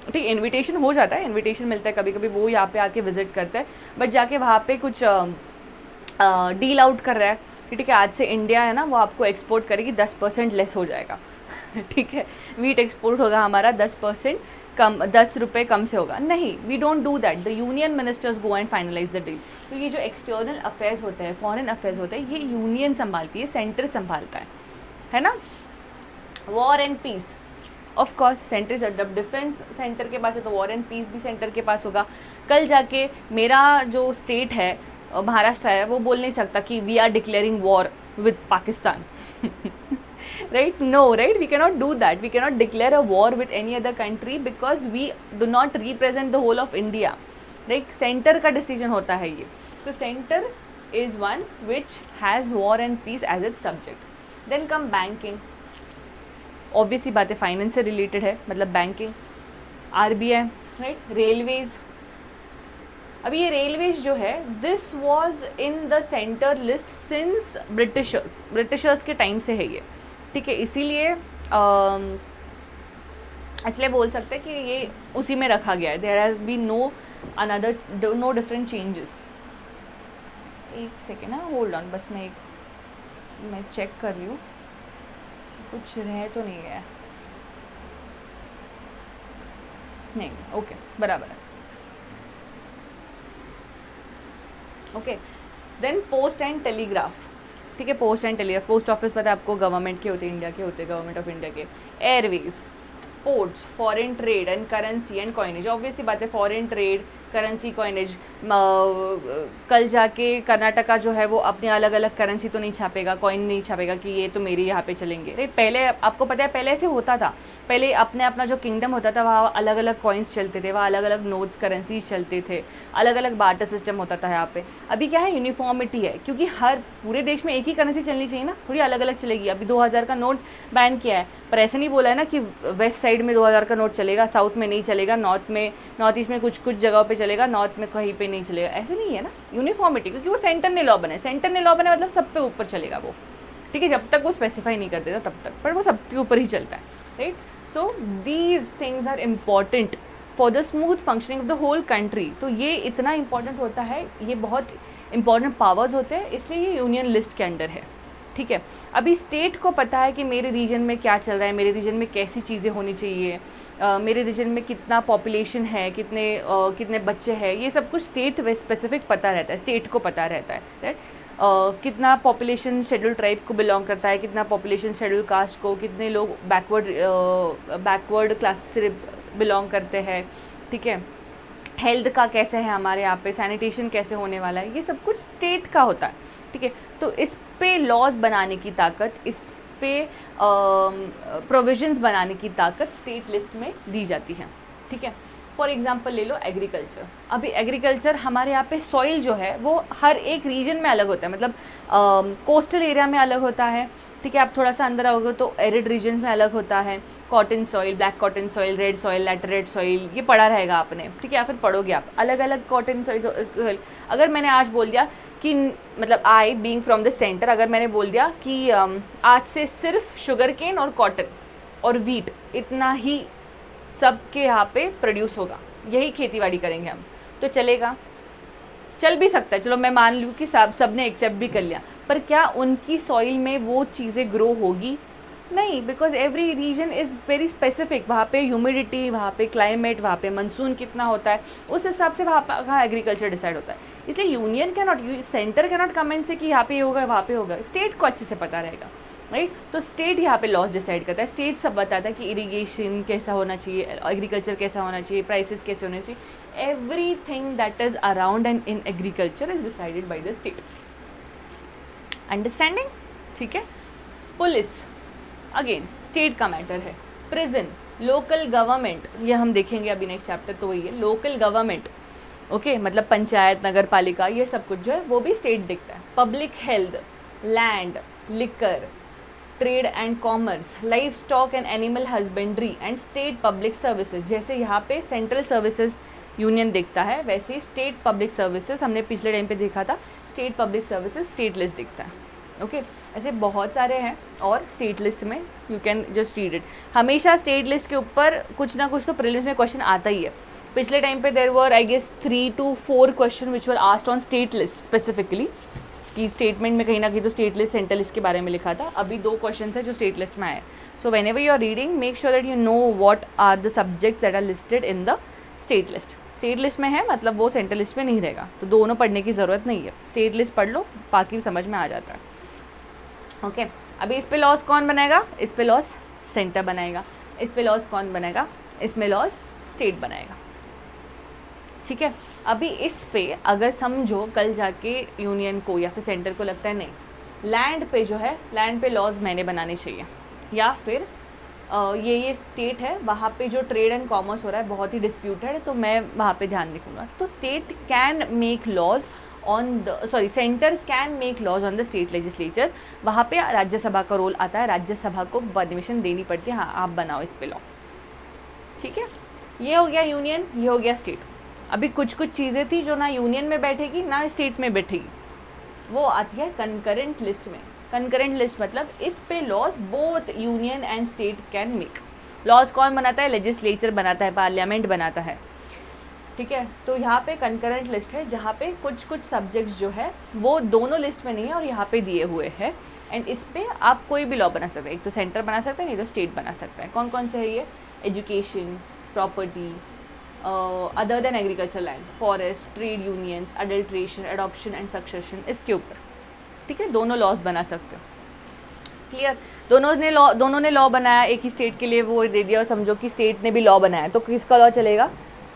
Speaker 1: ठीक, इनविटेशन हो जाता है, इनविटेशन मिलता है, कभी कभी वो यहाँ पे आके विजिट करता है, बट जाके वहाँ पे कुछ डील आउट कर रहा है कि ठीक है आज से इंडिया है ना वो आपको एक्सपोर्ट करेगी 10% लेस हो जाएगा ठीक है, वीट एक्सपोर्ट होगा हमारा 10% कम, 10 रुपये कम से होगा, नहीं, we don't do that, the union ministers go and finalise the deal. तो ये जो एक्सटर्नल अफेयर्स होते हैं, फॉरेन अफेयर्स होते हैं, ये यूनियन संभालती है, सेंटर संभालता है ना। War and peace, of course centre is जब डिफेंस सेंटर के पास है तो वॉर एंड पीस भी सेंटर के पास होगा। कल जाके मेरा जो स्टेट है महाराष्ट्र है, वो बोल नहीं सकता कि we are declaring war with Pakistan right, no, right, we cannot do that, we cannot declare a war with any other country because we do not represent the whole of India, right। center का decision होता है ये, so center is one which has war and peace as its subject। then come banking, obviously बात है फाइनेंस से रिलेटेड है, मतलब बैंकिंग, RBI, राइट। रेलवेज, अभी ये रेलवेज जो है this was in the centre list since Britishers के टाइम से है ये, ठीक है, इसीलिए इसलिए बोल सकते हैं कि ये उसी में रखा गया है, there has been no different changes. एक सेकेंड ना, होल्ड ऑन, बस मैं चेक कर रही हूँ कि कुछ रह तो नहीं गया, नहीं, ओके, बराबर है, okay. Then post and telegraph, ठीक है, post and telegraph, post office पता है आपको गवर्नमेंट के होते हैं, इंडिया के होते हैं, गवर्नमेंट ऑफ इंडिया के। Airways, ports, foreign trade and currency and coinage, obviously बात है फॉरेन ट्रेड, करेंसी, कॉइनेज। कल जाके कर्नाटका जो है वो अपने अलग अलग करेंसी तो नहीं छापेगा, कॉइन नहीं छापेगा कि ये तो मेरे यहाँ पे चलेंगे, राइट। पहले आपको पता है पहले ऐसे होता था, पहले अपना जो किंगडम होता था वहाँ अलग अलग कॉइन्स चलते थे, वहाँ अलग अलग नोट्स, करेंसीज चलते थे, अलग अलग बार्टर सिस्टम होता था यहाँ पे। अभी क्या है, यूनिफॉर्मिटी है, क्योंकि हर पूरे देश में एक ही करेंसी चलनी चाहिए ना, थोड़ी अलग अलग चलेगी। अभी 2000 का नोट बैन किया है, पर ऐसे नहीं बोला है ना कि वेस्ट साइड में 2000 का नोट चलेगा, साउथ में नहीं चलेगा, नॉर्थ ईस्ट में कुछ जगहों पे चलेगा, नॉर्थ में कहीं पे नहीं चलेगा, ऐसे नहीं है ना, यूनिफॉर्मिटी, क्योंकि वो सेंटर ने लॉ बनाए, मतलब सब पे ऊपर चलेगा वो, ठीक है, जब तक वो स्पेसिफाई नहीं कर देता तब तक, पर वो सबके ऊपर ही चलता है, right. So these things are important for the smooth functioning of the whole country. तो ये इतना इंपॉर्टेंट होता है, ये बहुत इंपॉर्टेंट पावर्स होते हैं, इसलिए ये यूनियन लिस्ट के अंडर है, ठीक है। अभी स्टेट को पता है कि मेरे रीजन में क्या चल रहा है, मेरे रीजन में कैसी चीज़ें होनी चाहिए, मेरे रीजन में कितना पॉपुलेशन है, कितने बच्चे हैं, ये सब कुछ स्टेट स्पेसिफिक पता रहता है, स्टेट को पता रहता है, राइट। कितना पॉपुलेशन शेड्यूल ट्राइब को बिलोंग करता है, कितना पॉपुलेशन शेड्यूल कास्ट को, कितने लोग बैकवर्ड क्लास से बिलोंग करते हैं, ठीक है। हेल्थ का कैसे है हमारे यहाँ पे, सैनिटेशन कैसे होने वाला है, ये सब कुछ स्टेट का होता है, ठीक है। तो इस पे लॉज बनाने की ताकत, इस पे प्रोविजंस बनाने की ताकत स्टेट लिस्ट में दी जाती है, ठीक है। फॉर एग्जांपल ले लो एग्रीकल्चर, अभी एग्रीकल्चर हमारे यहाँ पे सॉइल जो है वो हर एक रीजन में अलग होता है, मतलब कोस्टल एरिया में अलग होता है, ठीक है। आप थोड़ा सा अंदर आओगे तो एरिड रीजन में अलग होता है, cotton soil, black cotton soil, red soil, laterite soil, ये पढ़ा रहेगा आपने, ठीक है, या फिर पढ़ोगे आप, अलग अलग कॉटन सॉइल। अगर मैंने आज बोल दिया कि मतलब I being from the centre, अगर मैंने बोल दिया कि आज से सिर्फ शुगर केन और कॉटन और वीट इतना ही सबके यहाँ पे प्रोड्यूस होगा, यही खेतीबाड़ी करेंगे हम, तो चलेगा, चल भी सकता है, चलो मैं मान लूँ कि सब ने एक्सेप्ट भी कर लिया, पर क्या उनकी सॉइल में वो चीज़ें ग्रो होगी, नहीं, because every region is very specific, वहाँ पे ह्यूमिडिटी, वहाँ पे क्लाइमेट, वहाँ पे मानसून कितना होता है, उस हिसाब से वहाँ का एग्रीकल्चर डिसाइड होता है। इसलिए union can not, centre can not comment से कि यहाँ पे होगा वहाँ पे होगा, स्टेट को अच्छे से पता रहेगा, राइट। तो स्टेट यहाँ पे लॉस डिसाइड करता है, स्टेट सब बताता है कि इरीगेशन कैसा होना चाहिए, एग्रीकल्चर कैसा होना चाहिए, प्राइसेस कैसे होने चाहिए, everything that is around and in agriculture is decided by the state. Understanding? ठीक है। पुलिस अगेन स्टेट का मैटर है। प्रिजन, लोकल गवर्नमेंट, ये हम देखेंगे अभी नेक्स्ट चैप्टर, तो वही है लोकल गवर्नमेंट, ओके, मतलब पंचायत, नगर पालिका, ये सब कुछ जो है वो भी स्टेट दिखता है। Public health, land, liquor, trade and commerce, life stock and animal husbandry and state public services, जैसे यहाँ पे सेंट्रल सर्विसेज यूनियन देखता है, वैसे ही स्टेट पब्लिक सर्विसेज हमने पिछले टाइम पे देखा था, state public services state list दिखता है, ओके। ऐसे बहुत सारे हैं और स्टेट लिस्ट में you can just read it. हमेशा स्टेट लिस्ट के ऊपर कुछ ना कुछ तो प्रीलिम्स में क्वेश्चन आता ही है। पिछले टाइम पे there were I guess 3 to 4 question which were asked on state list specifically, कि स्टेटमेंट में कहीं ना कहीं तो स्टेट लिस्ट सेंट्रल लिस्ट के बारे में लिखा था। अभी 2 क्वेश्चन है जो स्टेट लिस्ट में आए। So whenever you are reading make sure that you know what are the subjects that are listed in the state list. State list में है मतलब वो सेंट्रल लिस्ट में नहीं रहेगा, तो दोनों पढ़ने की ज़रूरत नहीं है, स्टेट लिस्ट पढ़ लो, बाकी समझ में आ जाता है, ओके। अभी इस पे लॉस कौन बनाएगा? इस पे लॉस सेंटर बनाएगा। इस पे लॉस कौन बनाएगा? इसमें लॉस स्टेट बनाएगा, ठीक है। अभी इस पे अगर समझो कल जाके यूनियन को या फिर सेंटर को लगता है नहीं, लैंड पे जो है, लैंड पे लॉज मैंने बनाने चाहिए, या फिर ये स्टेट है, वहाँ पे जो ट्रेड एंड कॉमर्स हो रहा है बहुत ही डिस्प्यूटेड है, तो मैं वहाँ पे ध्यान रखूँगा, तो state can make laws on the, sorry, centre can make laws on the state legislature. वहाँ पे राज्यसभा का रोल आता है, राज्यसभा को परमिशन देनी पड़ती है, हाँ आप बनाओ इस पे लॉ, ठीक है। ये हो गया यूनियन, ये हो गया स्टेट। अभी कुछ कुछ चीज़ें थी जो ना यूनियन में बैठेगी ना स्टेट में बैठेगी, वो आती है कंकरेंट लिस्ट में। कंकरेंट लिस्ट मतलब इस पे laws both union and state can make. Laws कौन बनाता है? लेजिस्लेचर बनाता है, पार्लियामेंट बनाता है, ठीक है। तो यहाँ पे कंकरेंट लिस्ट है जहाँ पे कुछ कुछ सब्जेक्ट्स जो है वो दोनों लिस्ट में नहीं है और यहाँ पे दिए हुए हैं, एंड इस पे आप कोई भी लॉ बना सकते हैं, एक तो सेंटर बना सकते हैं, नहीं तो स्टेट बना सकता है। कौन कौन से है ये? Education, property, other than agriculture land, forest, trade unions, adulteration, adoption and succession, इसके ऊपर, ठीक है, दोनों लॉज बना सकते हो, क्लियर। दोनों ने लॉ बनाया एक ही स्टेट के लिए, वो दे दिया, और समझो कि स्टेट ने भी लॉ बनाया, तो किसका लॉ चलेगा?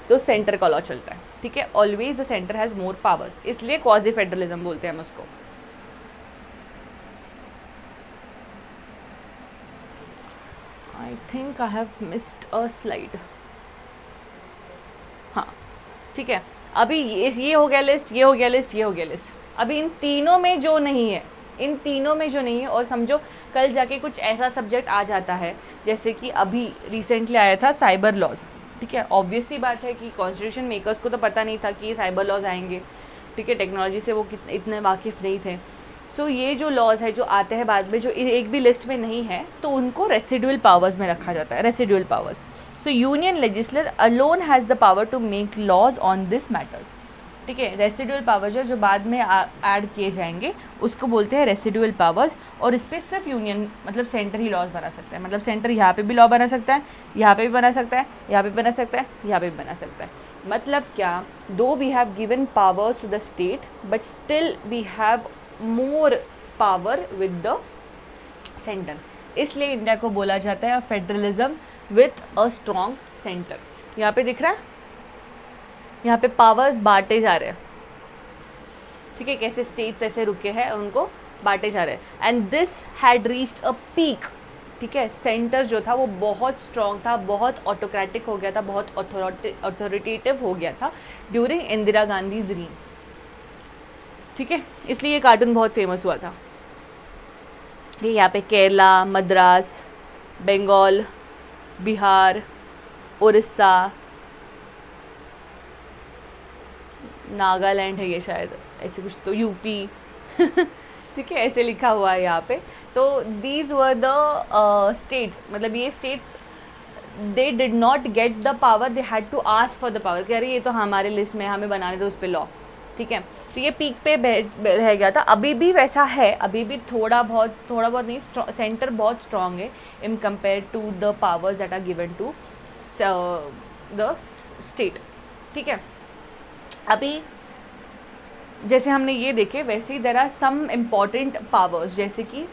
Speaker 1: तो सेंटर का लॉ चलता है, ठीक है। Always the centre has more powers, इसलिए क्वाजी फेडरलिज्म बोलते हैं हम उसको। I think I have missed a slide, हाँ, ठीक है। अभी ये हो गया लिस्ट, ये हो गया लिस्ट, ये हो गया लिस्ट। अभी इन तीनों में जो नहीं है, इन तीनों में जो नहीं है, और समझो कल जाके कुछ ऐसा सब्जेक्ट आ जाता है, जैसे कि अभी रिसेंटली आया था साइबर लॉज, ठीक है। ऑब्वियस सी बात है कि कॉन्स्टिट्यूशन मेकर्स को तो पता नहीं था कि ये साइबर लॉज आएंगे, ठीक है, टेक्नोलॉजी से वो इतने वाकिफ़ नहीं थे। सो ये जो लॉज है जो आते हैं बाद में, जो एक भी लिस्ट में नहीं है, तो उनको रेसिडुअल पावर्स में रखा जाता है, residual powers. So union legislature alone has the power to make laws on this matters, ठीक है। रेसिडुअल पावर्स जो बाद में ऐड किए जाएंगे उसको बोलते हैं रेसिडुअल पावर्स, और इस पर सिर्फ यूनियन मतलब सेंटर ही लॉज बना सकता है। मतलब सेंटर यहाँ पे भी लॉ बना सकता है, यहाँ पे भी बना सकता है, यहाँ पे भी बना सकता है, यहाँ पे भी बना सकता है। मतलब क्या? Though we have given powers to the state but still we have more power with the centre, इसलिए इंडिया को बोला जाता है federalism with a strong centre. यहाँ पे दिख रहा है, यहाँ पे पावर्स बांटे जा रहे हैं, ठीक है, कैसे स्टेट्स ऐसे रुके हैं उनको बांटे जा रहे हैं। And this had reached a peak, ठीक है। सेंटर जो था वो बहुत स्ट्रॉन्ग था, बहुत ऑटोक्रेटिक हो गया था, बहुत अथॉरिटेटिव हो गया था ड्यूरिंग इंदिरा गांधीज रीन, ठीक है। इसलिए ये कार्टून बहुत फेमस हुआ था। ये यहाँ पे केरला, मद्रास, बंगाल, बिहार, उड़ीसा, नागालैंड है ये शायद, ऐसे कुछ, तो यूपी ठीक है, ऐसे लिखा हुआ है यहाँ पे। तो दीज वर द स्टेट्स, मतलब ये states they did not get the power, they had to ask for the power कि अरे ये तो हमारे लिस्ट में, हमें बनाने दो उस पर लॉ, ठीक है। तो ये पीक पे रह गया था, अभी भी वैसा है, अभी भी थोड़ा बहुत नहीं, सेंटर बहुत स्ट्रॉन्ग है in compare to the powers that are given to the state. ठीक है, अभी जैसे हमने ये देखे वैसे ही there are some important powers, जैसे कि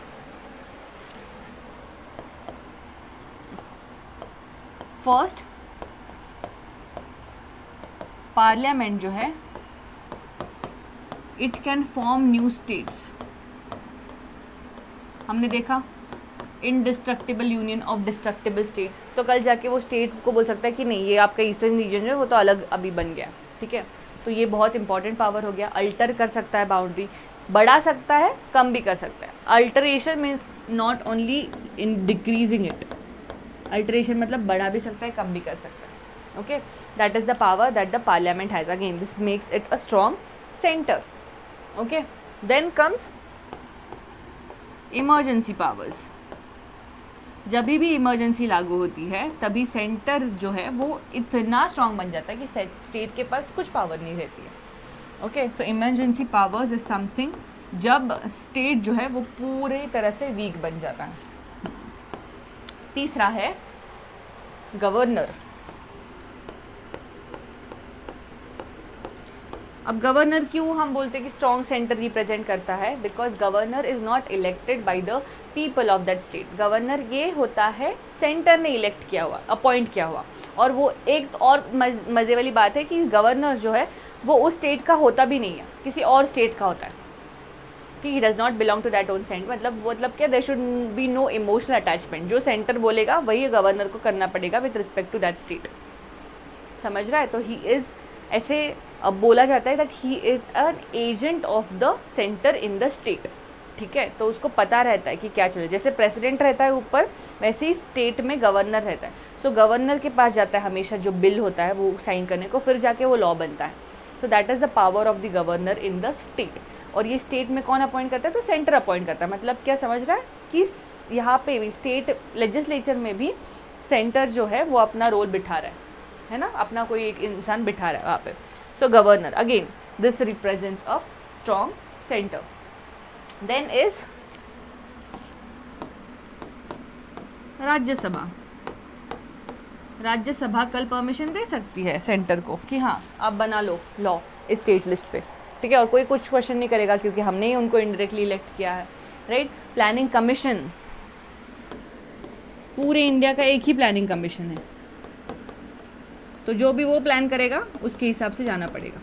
Speaker 1: फर्स्ट पार्लियामेंट जो है it can form new states. हमने देखा indestructible union of destructible states, तो कल जाके वो स्टेट को बोल सकता है कि नहीं ये आपका ईस्टर्न रीजन जो है वो तो अलग अभी बन गया। ठीक है, तो ये बहुत इंपॉर्टेंट पावर हो गया। अल्टर कर सकता है बाउंड्री, बढ़ा सकता है, कम भी कर सकता है। Alteration means not only in decreasing it, alteration मतलब बढ़ा भी सकता है, कम भी कर सकता है। Okay, that is the power that the parliament has. Again this makes it a strong centre. Okay, then comes emergency powers. जब भी इमरजेंसी लागू होती है तभी सेंटर जो है वो इतना स्ट्रांग बन जाता है कि स्टेट के पास कुछ पावर नहीं रहती है। Okay, so emergency powers is something जब स्टेट जो है वो पूरे तरह से वीक बन जाता है। तीसरा है गवर्नर। अब गवर्नर क्यों हम बोलते हैं कि स्ट्रॉन्ग सेंटर रिप्रेजेंट करता है? Because governor is not elected by the people of that state. Governor ये होता है सेंटर ने इलेक्ट किया हुआ, अपॉइंट किया हुआ। और वो एक और मज़े वाली बात है कि गवर्नर जो है वो उस स्टेट का होता भी नहीं है, किसी और स्टेट का होता है कि he does not belong to that own state. मतलब क्या, there should be no emotional attachment. जो सेंटर बोलेगा वही गवर्नर को करना पड़ेगा with respect to that state. समझ रहा है? तो ही इज़ ऐसे अब बोला जाता है that he is an agent of the centre in the state. ठीक है, तो उसको पता रहता है कि क्या चले। जैसे प्रेसिडेंट रहता है ऊपर, वैसे ही स्टेट में गवर्नर रहता है। सो गवर्नर के पास जाता है हमेशा जो बिल होता है वो साइन करने को, फिर जाके वो लॉ बनता है। So that is the power of the governor in the state. और ये स्टेट में कौन अपॉइंट करता है? तो सेंटर अपॉइंट करता है। मतलब क्या समझ रहा है कि यहाँ पे भी स्टेट लेजिस्लेचर में भी सेंटर जो है वो अपना रोल बिठा रहा है ना, अपना कोई एक इंसान बिठा रहा है वहाँ पे। So governor, again this represents a strong center. Then is Rajya Sabha. Rajya Sabha कल परमिशन दे सकती है सेंटर को कि हाँ आप बना लो लॉ स्टेट लिस्ट पे। ठीक है, और कोई कुछ क्वेश्चन नहीं करेगा क्योंकि हमने ही उनको इनडायरेक्टली इलेक्ट किया है। राइट, प्लानिंग कमीशन, पूरे इंडिया का एक ही प्लानिंग कमीशन है, तो जो भी वो प्लान करेगा उसके हिसाब से जाना पड़ेगा।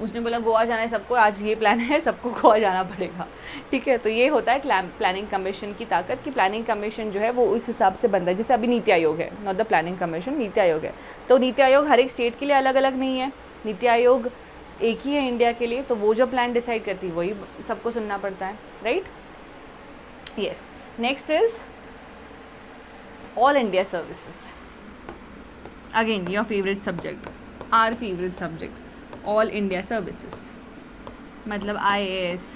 Speaker 1: उसने बोला गोवा जाना है सबको, आज ये प्लान है सबको गोवा जाना पड़ेगा। ठीक है, तो ये होता है प्लानिंग कमीशन की ताकत कि प्लानिंग कमीशन जो है वो उस हिसाब से बनता है। जैसे अभी नीति आयोग है, not the planning commission, NITI Aayog है। तो नीति आयोग हर एक स्टेट के लिए अलग अलग नहीं है, नीति आयोग एक ही है इंडिया के लिए। तो वो जो प्लान डिसाइड करती है वही सबको सुनना पड़ता है। Right, yes. Next is all India services. Again, your favorite subject, our favorite subject, all India services। मतलब IAS,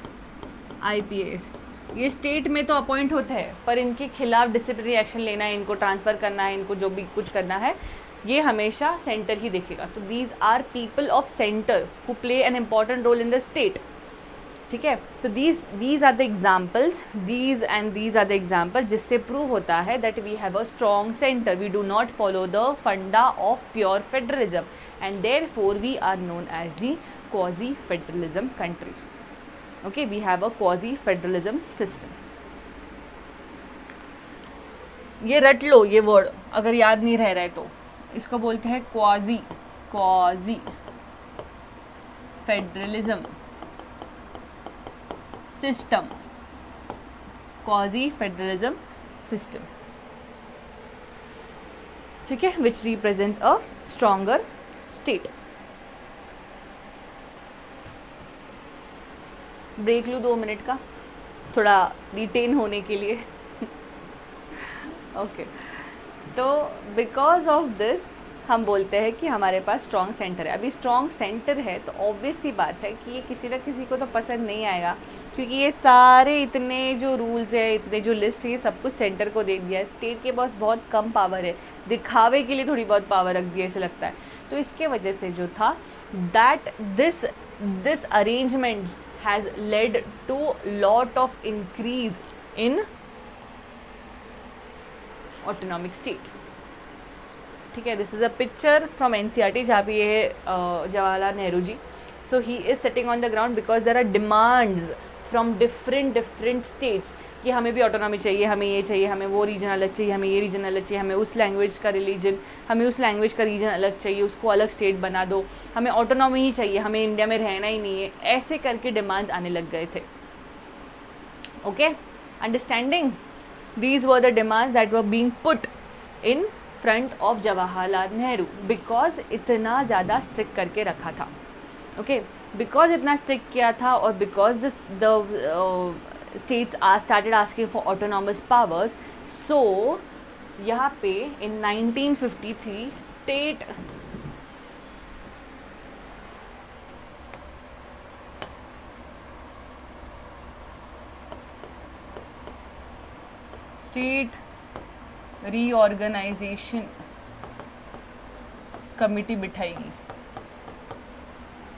Speaker 1: IPS, ये स्टेट में तो अपॉइंट होते हैं, पर इनके खिलाफ डिसिप्लिनरी एक्शन लेना है, इनको ट्रांसफ़र करना है, इनको जो भी कुछ करना है, ये हमेशा सेंटर ही देखेगा। तो these are people of centre who play an important role in the state. ठीक है, so these are the examples, these are the example जिससे प्रूव होता है that we have a strong centre. We do not follow the funda of pure federalism and therefore we are known as the quasi federalism country. Okay, we have a quasi federalism system. ये रट लो ये वर्ड, अगर याद नहीं रह रहा है तो। इसको बोलते हैं quasi federalism system, quasi federalism system. ठीक है, which represents a stronger state. Break लूँ 2 मिनट का, थोड़ा रिटेन होने के लिए। ओके, तो बिकॉज ऑफ दिस हम बोलते हैं कि हमारे पास स्ट्रॉन्ग सेंटर है। अभी स्ट्रॉन्ग सेंटर है तो ऑब्वियस सी बात है कि ये किसी न किसी को तो पसंद नहीं आएगा, क्योंकि ये सारे इतने जो रूल्स है, इतने जो लिस्ट है, ये सब कुछ सेंटर को दे दिया है। स्टेट के पास बहुत कम पावर है, दिखावे के लिए थोड़ी बहुत पावर रख दी है ऐसे लगता है। तो इसके वजह से जो था that this this arrangement has led to lot of increase in autonomic states. ठीक है, this is a picture from NCERT जहाँ पे ये Jawaharlal Nehru ji. So he is sitting on the ground because there are demands from different states कि हमें भी ऑटोनॉमी चाहिए, हमें ये चाहिए, हमें वो रीजन अलग चाहिए, हमें ये रीजन अलग चाहिए, हमें उस लैंग्वेज का रिलीजन, हमें उस लैंग्वेज का रीजन अलग चाहिए, उसको अलग स्टेट बना दो, हमें ऑटोनॉमी ही चाहिए, हमें इंडिया में रहना ही नहीं है. ऐसे करके डिमांड्स आने लग गए थे. Okay, understanding these were the demands that were being put in front of Jawaharlal Nehru because इतना ज़्यादा स्ट्रिक्ट करके रखा था. ओके, बिकॉज इतना स्ट्रिक्ट किया था और because this the states are started asking for autonomous powers. So यहाँ पे in 1953 state reorganization कमेटी बिठाएगी.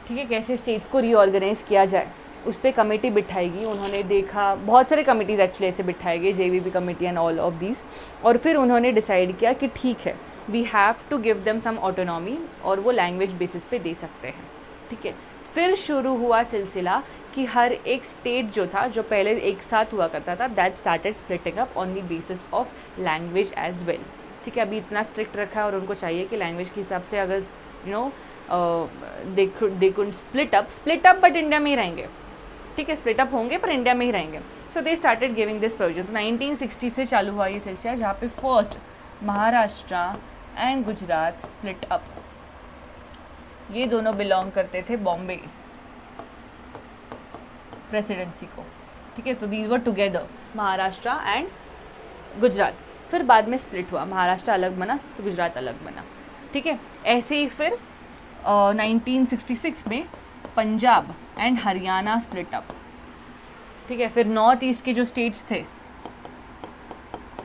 Speaker 1: ठीक है, कैसे स्टेट्स को रीऑर्गेनाइज किया जाए उस पर कमेटी बिठाएगी. उन्होंने देखा बहुत सारे कमेटीज़ एक्चुअली ऐसे बिठाए गए, JVP committee and all of these. और फिर उन्होंने डिसाइड किया कि ठीक है, we have to give them some autonomy और वो लैंग्वेज बेसिस पे दे सकते हैं. ठीक है, फिर शुरू हुआ सिलसिला कि हर एक स्टेट जो था, जो पहले एक साथ हुआ करता था, that started splitting up on the basis of language as well. ठीक है, अभी इतना स्ट्रिक्ट रखा है और उनको चाहिए कि लैंग्वेज के हिसाब से अगर they could split up but India में ही रहेंगे. ठीक है, स्प्लिट अप होंगे पर इंडिया में ही रहेंगे. So they started giving this provision. तो 1960 से चालू हुआ ये सिलसिला जहाँ पे first Maharashtra and Gujarat split up. ये दोनों बिलोंग करते थे बॉम्बे प्रेसिडेंसी को. ठीक है, तो these were together Maharashtra and Gujarat. फिर बाद में स्प्लिट हुआ, महाराष्ट्र अलग बना, गुजरात अलग बना. ठीक है, ऐसे ही फिर 1966 में Punjab and Haryana split up. ठीक है, फिर नॉर्थ ईस्ट के जो स्टेट्स थे,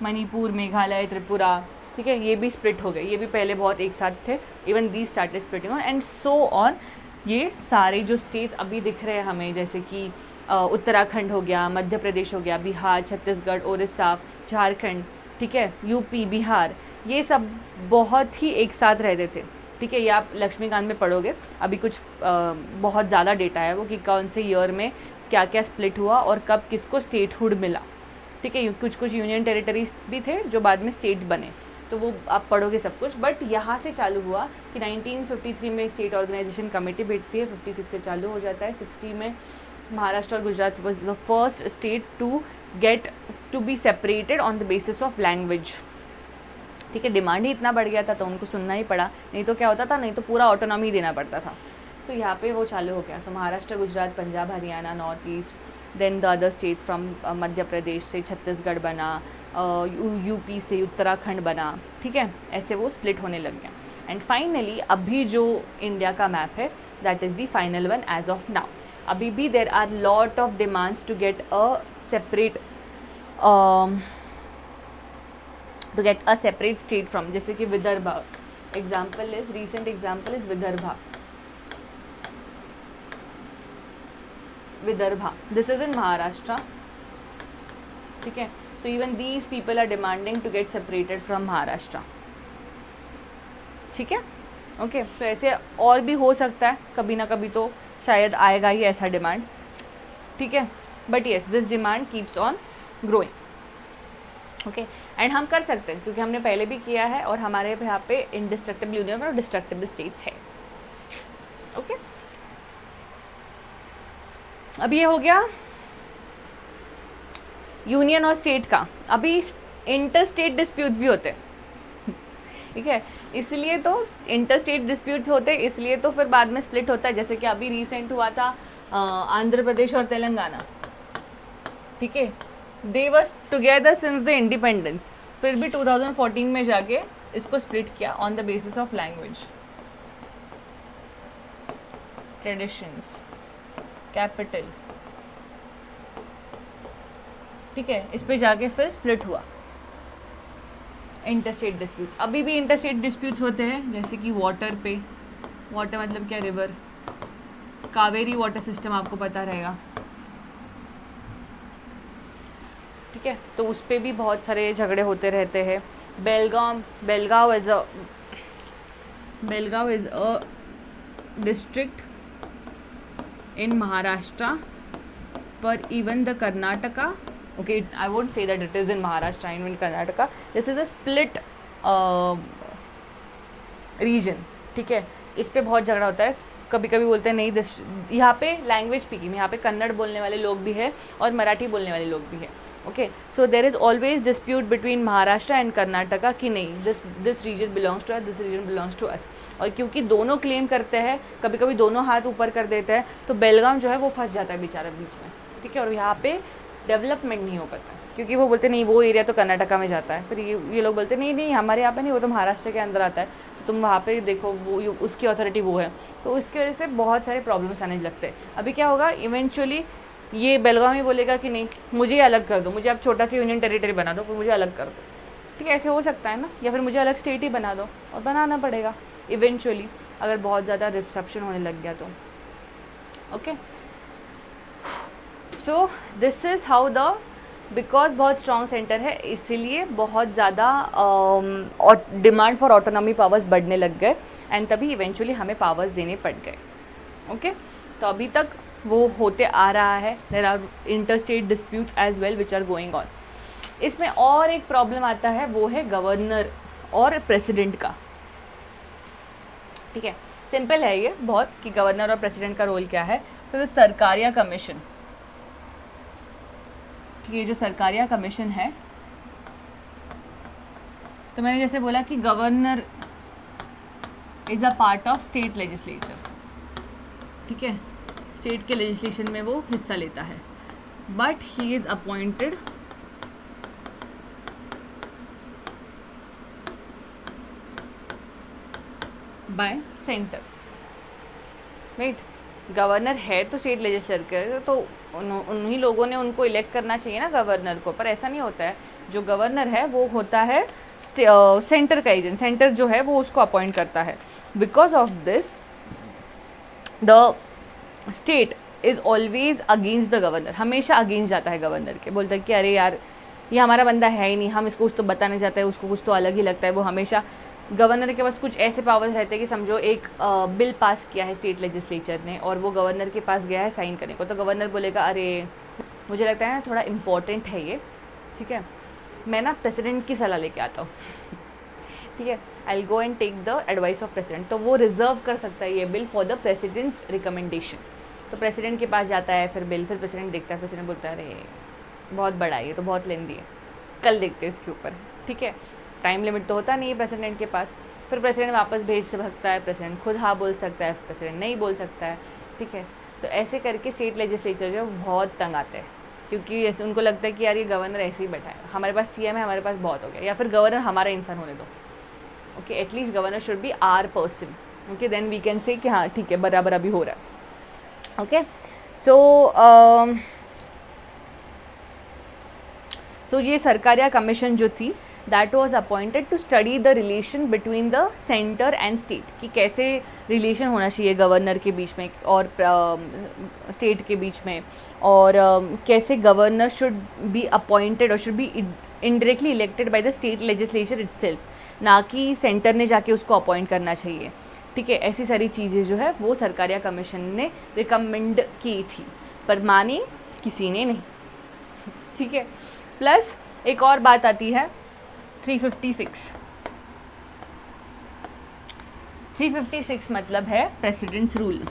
Speaker 1: मणिपुर, मेघालय, त्रिपुरा, ठीक है, ये भी स्प्लिट हो गए. ये भी पहले बहुत एक साथ थे. Even the started splitting on and so on. ये सारे जो स्टेट्स अभी दिख रहे हैं हमें, जैसे कि उत्तराखंड हो गया, मध्य प्रदेश हो गया, बिहार, छत्तीसगढ़, उड़ीसा, झारखंड, ठीक है, यूपी, बिहार, ये सब बहुत ही एक साथ रहते थे. ठीक है, ये आप लक्ष्मीकांत में पढ़ोगे. अभी कुछ बहुत ज़्यादा डेटा है वो कि कौन से ईयर में क्या क्या स्प्लिट हुआ और कब किसको स्टेटहुड मिला. ठीक है, कुछ यूनियन टेरिटरीज भी थे जो बाद में स्टेट बने, तो वो आप पढ़ोगे सब कुछ. बट यहाँ से चालू हुआ कि 1953 में स्टेट ऑर्गेनाइजेशन कमेटी बैठती है, 56 से चालू हो जाता है. 60 में महाराष्ट्र और Gujarat was the first state to be separated on the basis of language. ठीक है, डिमांड ही इतना बढ़ गया था तो उनको सुनना ही पड़ा, नहीं तो क्या होता था, नहीं तो पूरा ऑटोनॉमी देना पड़ता था. सो यहाँ पे वो चालू हो गया. So Maharashtra, Gujarat, Punjab, Haryana, north east, then the other states from Madhya Pradesh से छत्तीसगढ़ बना, यूपी से उत्तराखंड बना. ठीक है, ऐसे वो स्प्लिट होने लग गया. एंड फाइनली अभी जो इंडिया का मैप है that is the final one as of now. अभी भी there are lot of demands to get a separate state from, जैसे कि Vidarbha. recent example is Vidarbha. This is in Maharashtra. ठीक है, so even these people are demanding to get separated from Maharashtra. ठीक है, ओके. तो ऐसे और भी हो सकता है, कभी ना कभी तो शायद आएगा ही ऐसा डिमांड. ठीक है, but yes this demand keeps on growing. Okay, and हम कर सकते हैं क्योंकि हमने पहले भी किया है और हमारे यहाँ पे इंडिस्ट्रक्टिबल यूनियन और डिस्ट्रक्टिबल स्टेट्स है. ओके, अब ये हो गया यूनियन और स्टेट का. अभी इंटर स्टेट डिस्प्यूट भी होते हैं. ठीक है, इसलिए तो इंटर स्टेट डिस्प्यूट्स होते हैं, इसलिए तो फिर बाद में स्प्लिट होता है. जैसे कि अभी रिसेंट हुआ था आंध्र प्रदेश और तेलंगाना. ठीक है, they were together since the independence, फिर भी 2014 में जाके इसको स्प्लिट किया on the basis of language, traditions, capital. ठीक है, इस पे जाके फिर स्प्लिट हुआ. इंटरस्टेट डिस्प्यूट्स अभी भी इंटरस्टेट डिस्प्यूट्स होते हैं, जैसे कि वाटर पे. वाटर मतलब क्या, रिवर, कावेरी वाटर सिस्टम आपको पता रहेगा, ठीक है। तो उस पर भी बहुत सारे झगड़े होते रहते हैं। Belgaum is a district in Maharashtra, but even the Karnataka, okay, I won't say that it is in Maharashtra, even Karnataka, this is a split region, ठीक है। इस पे बहुत झगड़ा होता है, कभी कभी बोलते हैं नहीं दिस, यहाँ पे लैंग्वेज स्पीकिंग, यहाँ पे कन्नड़ बोलने वाले लोग भी है और मराठी बोलने वाले लोग भी है, okay. So there is always dispute between Maharashtra and Karnataka कि नहीं this region belongs to us, this region belongs to us. और क्योंकि दोनों क्लेम करते हैं, कभी कभी दोनों हाथ ऊपर कर देते हैं, तो बेलगाम जो है वो फंस जाता है बेचारा बीच में, ठीक है। और यहाँ पे डेवलपमेंट नहीं हो पाता, क्योंकि वो बोलते नहीं वो एरिया तो कर्नाटका में जाता है, फिर ये लोग बोलते नहीं नहीं हमारे यहाँ पे नहीं, वो तो महाराष्ट्र के अंदर आता है, तो तुम वहाँ पे देखो वो उसकी अथॉरिटी वो है। तो इसकी वजह से बहुत सारे प्रॉब्लम्स आने लगते हैं। अभी क्या होगा, इवेंचुअली ये बेलगाम ही बोलेगा कि नहीं मुझे अलग कर दो, मुझे आप छोटा सा यूनियन टेरिटरी बना दो, मुझे अलग कर दो, ठीक है, ऐसे हो सकता है ना। या फिर मुझे अलग स्टेट ही बना दो, और बनाना पड़ेगा इवेंचुअली, अगर बहुत ज़्यादा डिस्ट्रप्शन होने लग गया तो, okay. So this is how the, because बहुत स्ट्रॉन्ग सेंटर है इसीलिए बहुत ज़्यादा डिमांड फॉर ऑटोनॉमी पावर्स बढ़ने लग गए, एंड तभी इवेंचुअली हमें पावर्स देने पड़ गए, ओके। तो अभी तक वो होते आ रहा है। There are inter state disputes as well which are going on. इसमें और एक प्रॉब्लम आता है, वो है गवर्नर और प्रेसिडेंट का, ठीक है। सिंपल है ये बहुत कि गवर्नर और प्रेसिडेंट का रोल क्या है। तो सरकारिया कमीशन, ये जो सरकारिया कमीशन है, तो मैंने जैसे बोला कि governor is a part of state legislature, ठीक है, स्टेट के लेजिस्लेशन में वो हिस्सा लेता है, but he is appointed by centre, right. Governor है तो स्टेट लेजिस्लेचर, तो उन्हीं लोगों ने उनको इलेक्ट करना चाहिए ना गवर्नर को, पर ऐसा नहीं होता है। जो गवर्नर है वो होता है सेंटर का एजेंट, सेंटर जो है वो उसको अपॉइंट करता है। Because of this the state is always against the governor, हमेशा अगेंस्ट जाता है गवर्नर के, बोलता है कि अरे यार ये हमारा बंदा है ही नहीं, हम इसको कुछ तो बताने जाता है, उसको कुछ तो अलग ही लगता है। वो हमेशा गवर्नर के पास कुछ ऐसे पावर्स रहते हैं कि समझो एक बिल पास किया है स्टेट लेजिस्लेचर ने और वो गवर्नर के पास गया है साइन करने को, तो गवर्नर बोलेगा अरे मुझे लगता है ना थोड़ा इम्पोर्टेंट है ये, ठीक है, मैं ना प्रेसिडेंट की सलाह लेके आता हूँ, ठीक है, I will go and take the advice of president. तो वो रिजर्व कर सकता है ये bill for the president's recommendation. तो प्रेसिडेंट के पास जाता है फिर बिल, फिर प्रेसिडेंट देखता है, प्रेसिडेंट बोलता है अरे बहुत बड़ा है ये तो, बहुत लेंदी है, कल देखते हैं इसके ऊपर, ठीक है। टाइम लिमिट तो होता नहीं है प्रेसिडेंट के पास, फिर प्रेसिडेंट वापस भेज सकता है, प्रेसिडेंट खुद हाँ बोल सकता है, प्रेसिडेंट नहीं बोल सकता है, ठीक है। तो ऐसे करके स्टेट लेजिस्लेचर जो बहुत तंग आते हैं, क्योंकि ऐसे उनको लगता है कि यार ये गवर्नर ऐसे ही बैठा है, हमारे पास सीएम है, हमारे पास बहुत हो गया, या फिर गवर्नर हमारा इंसान होने दो, okay, at least governor should be our person, okay, then we can say कि हाँ ठीक है बराबर अभी हो रहा है, ओके। सो ये सरकारिया कमीशन जो थी that was appointed to study the relation between the centre and state, कि कैसे रिलेशन होना चाहिए गवर्नर के बीच में और स्टेट के बीच में, और कैसे गवर्नर शुड बी अपॉइंटेड और should be indirectly elected by the state legislature itself, ना कि सेंटर ने जाके उसको अपॉइंट करना चाहिए, ठीक है। ऐसी सारी चीज़ें जो है वो सरकारिया कमीशन ने रिकमेंड की थी, पर मानी किसी ने नहीं, ठीक है। प्लस एक और बात आती है 356 मतलब है प्रेसिडेंट्स रूल।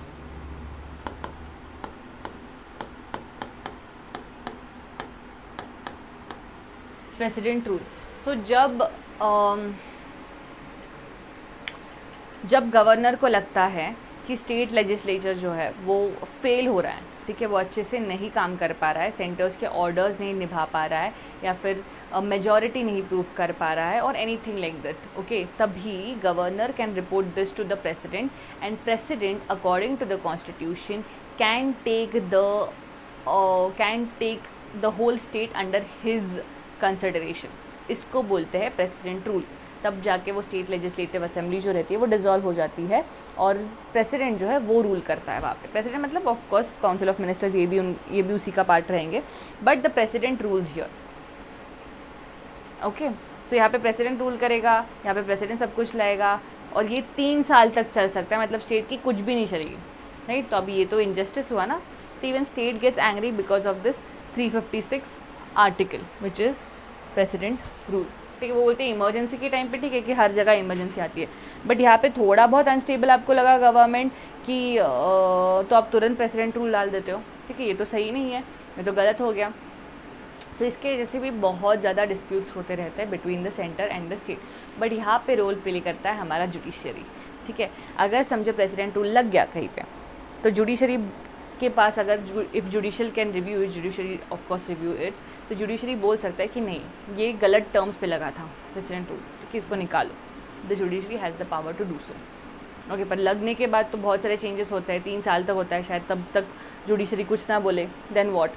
Speaker 1: प्रेसिडेंट रूल, सो जब गवर्नर को लगता है कि स्टेट लेजिस्लेचर जो है वो फेल हो रहा है, ठीक है, वो अच्छे से नहीं काम कर पा रहा है, सेंटर्स के ऑर्डर्स नहीं निभा पा रहा है, या फिर मेजॉरिटी नहीं प्रूव कर पा रहा है, और एनीथिंग लाइक दैट, ओके, तभी governor can report this to the president, and president according to the constitution can take the whole state under his consideration. इसको बोलते हैं प्रेसिडेंट रूल। तब जाके वो स्टेट लेजिस्लेटिव असेंबली जो रहती है वो डिसॉल्व हो जाती है और प्रेसिडेंट जो है वो रूल करता है वहाँ पे। प्रेसिडेंट मतलब of course council of ministers ये भी उसी का पार्ट रहेंगे, but the president rules here. Okay, so यहाँ पे प्रेसिडेंट रूल करेगा, यहाँ पे प्रेसिडेंट सब कुछ लाएगा और ये 3 साल तक चल सकता है, मतलब स्टेट की कुछ भी नहीं चलेगी, राइट। तो अभी ये तो इनजस्टिस हुआ ना, तो even state gets angry because of this 356 article which is president rule. ठीक है, वो बोलते हैं इमरजेंसी के टाइम पे ठीक है कि हर जगह इमरजेंसी आती है, बट यहाँ पे थोड़ा बहुत अनस्टेबल आपको लगा गवर्नमेंट कि तो आप तुरंत प्रेसिडेंट रूल डाल देते हो, ठीक है, ये तो सही नहीं है, ये तो गलत हो गया। सो इसके वजह से भी बहुत ज़्यादा डिस्प्यूट्स होते रहते हैं between the centre and the state, but यहाँ पे रोल प्ले करता है हमारा जुडिशरी। ठीक है, अगर समझो प्रेसिडेंट रूल लग गया कहीं पे, तो जुडिशरी के पास अगर if judicial can review it, judiciary of course review it, तो जुडिशरी बोल सकता है कि नहीं ये गलत टर्म्स पे लगा था प्रेसिडेंट रूल, ठीक है, इसको निकालो। The judiciary has the power to do so. Okay, पर लगने के बाद तो बहुत सारे चेंजेस होते हैं, 3 साल तक होता है शायद, तब तक जुडिशरी कुछ ना बोले, देन वॉट,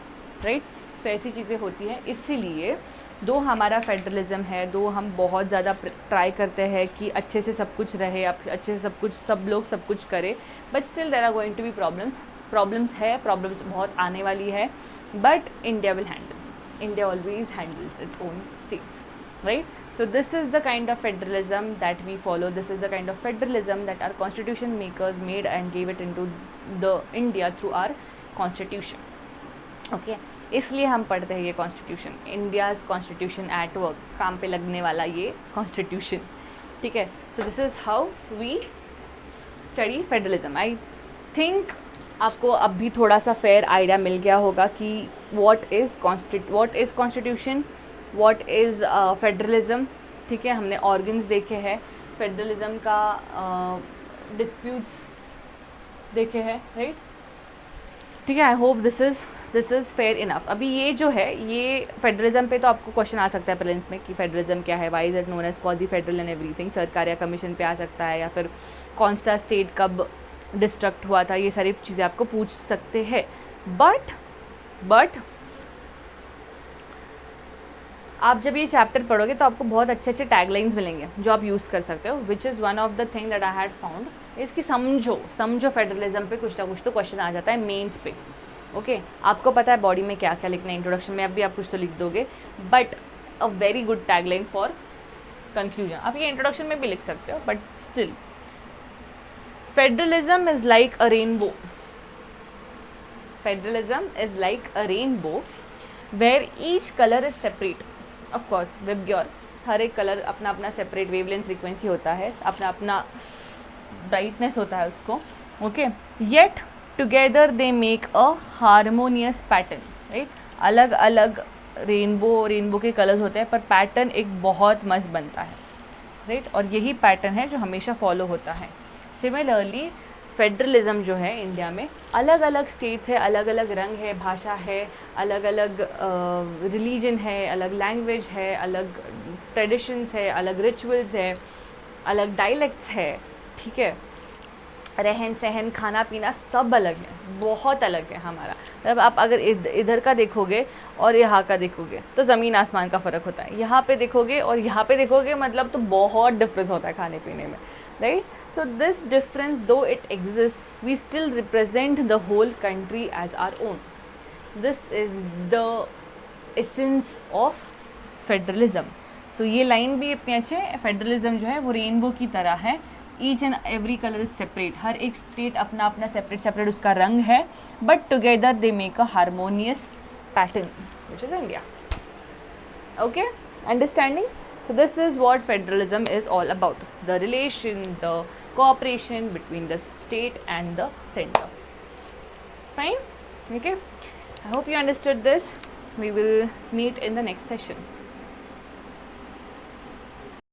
Speaker 1: राइट। सो ऐसी चीज़ें होती हैं, इसीलिए दो हमारा फेडरलिज्म है, दो हम बहुत ज़्यादा ट्राई करते हैं कि अच्छे से सब कुछ रहे, अच्छे से सब लोग सब कुछ करें, but still there are going to be problems है, प्रॉब्लम्स बहुत आने वाली है, but India will handle, India always handles its own states, right. So this is the kind of federalism that we follow. This is the kind of federalism that our constitution makers made and gave it into the India through our constitution. Okay, इसलिए हम पढ़ते हैं ये constitution, India's constitution at work, काम पे लगने वाला ये कॉन्स्टिट्यूशन, ठीक है। So this is how we study federalism. I think आपको अब भी थोड़ा सा फेयर आइडिया मिल गया होगा कि what is constitution, what is federalism, ठीक है। हमने ऑर्गन्स देखे हैं फेडरलिज्म का, डिस्प्यूट्स देखे हैं, राइट, ठीक है। I hope this is fair enough. अभी ये जो है ये फेडरलिज्म पे तो आपको क्वेश्चन आ सकता है प्रीलिम्स में कि फेडरलिज्म क्या है, why is it known as quasi federal and everything, Sarkaria commission पे आ सकता है, या फिर कौन सा स्टेट कब डिस्ट्रक्ट हुआ था, ये सारी चीज़ें आपको पूछ सकते हैं। बट आप जब ये चैप्टर पढ़ोगे तो आपको बहुत अच्छे अच्छे टैगलाइंस मिलेंगे जो आप यूज़ कर सकते हो, which is one of the thing that I had found, इसकी समझो फेडरलिज्म पे कुछ ना कुछ तो क्वेश्चन आ जाता है मेंस पे। ओके, आपको पता है बॉडी में क्या क्या लिखना है, इंट्रोडक्शन में आप कुछ तो लिख दोगे, but a very good tagline for conclusion. आप ये इंट्रोडक्शन में भी लिख सकते हो, but still federalism is like a rainbow, federalism is like a rainbow where each colour is separate. Of course VIBGYOR, हर एक कलर अपना अपना सेपरेट वेवलेंथ फ्रीक्वेंसी होता है, अपना अपना ब्राइटनेस होता है उसको, okay, yet together they make a harmonious pattern, right. अलग अलग रेनबो के कलर्स होते हैं पर पैटर्न एक बहुत मस्त बनता है, राइट, और यही पैटर्न है जो हमेशा फॉलो होता है। सिमिलरली फेडरलिज्म जो है इंडिया में, अलग अलग स्टेट्स है, अलग अलग रंग है, भाषा है, अलग अलग रिलीजन है, अलग लैंग्वेज है, अलग ट्रेडिशंस है, अलग रिचुअल्स है, अलग डायलेक्ट्स है, ठीक है, रहन सहन खाना पीना सब अलग है, बहुत अलग है हमारा। तब आप अगर इधर का देखोगे और यहाँ का देखोगे तो ज़मीन आसमान का फ़र्क होता है, यहाँ पे देखोगे और यहाँ पे देखोगे मतलब तो बहुत डिफरेंस होता है खाने पीने में, right. So this difference, though it exists, we still represent the whole country as our own. This is the essence of federalism. So ये लाइन भी इतनी अच्छी है, फेडरलिज्म जो है वो रेनबो की तरह है, each and every colour is separate, हर एक स्टेट अपना अपना सेपरेट उसका रंग है, but together they make a harmonious pattern which is India. Okay, understanding? So this is what federalism is all about, the relation, the cooperation between the state and the center. Fine? Okay, I hope you understood this. We will meet in the next session.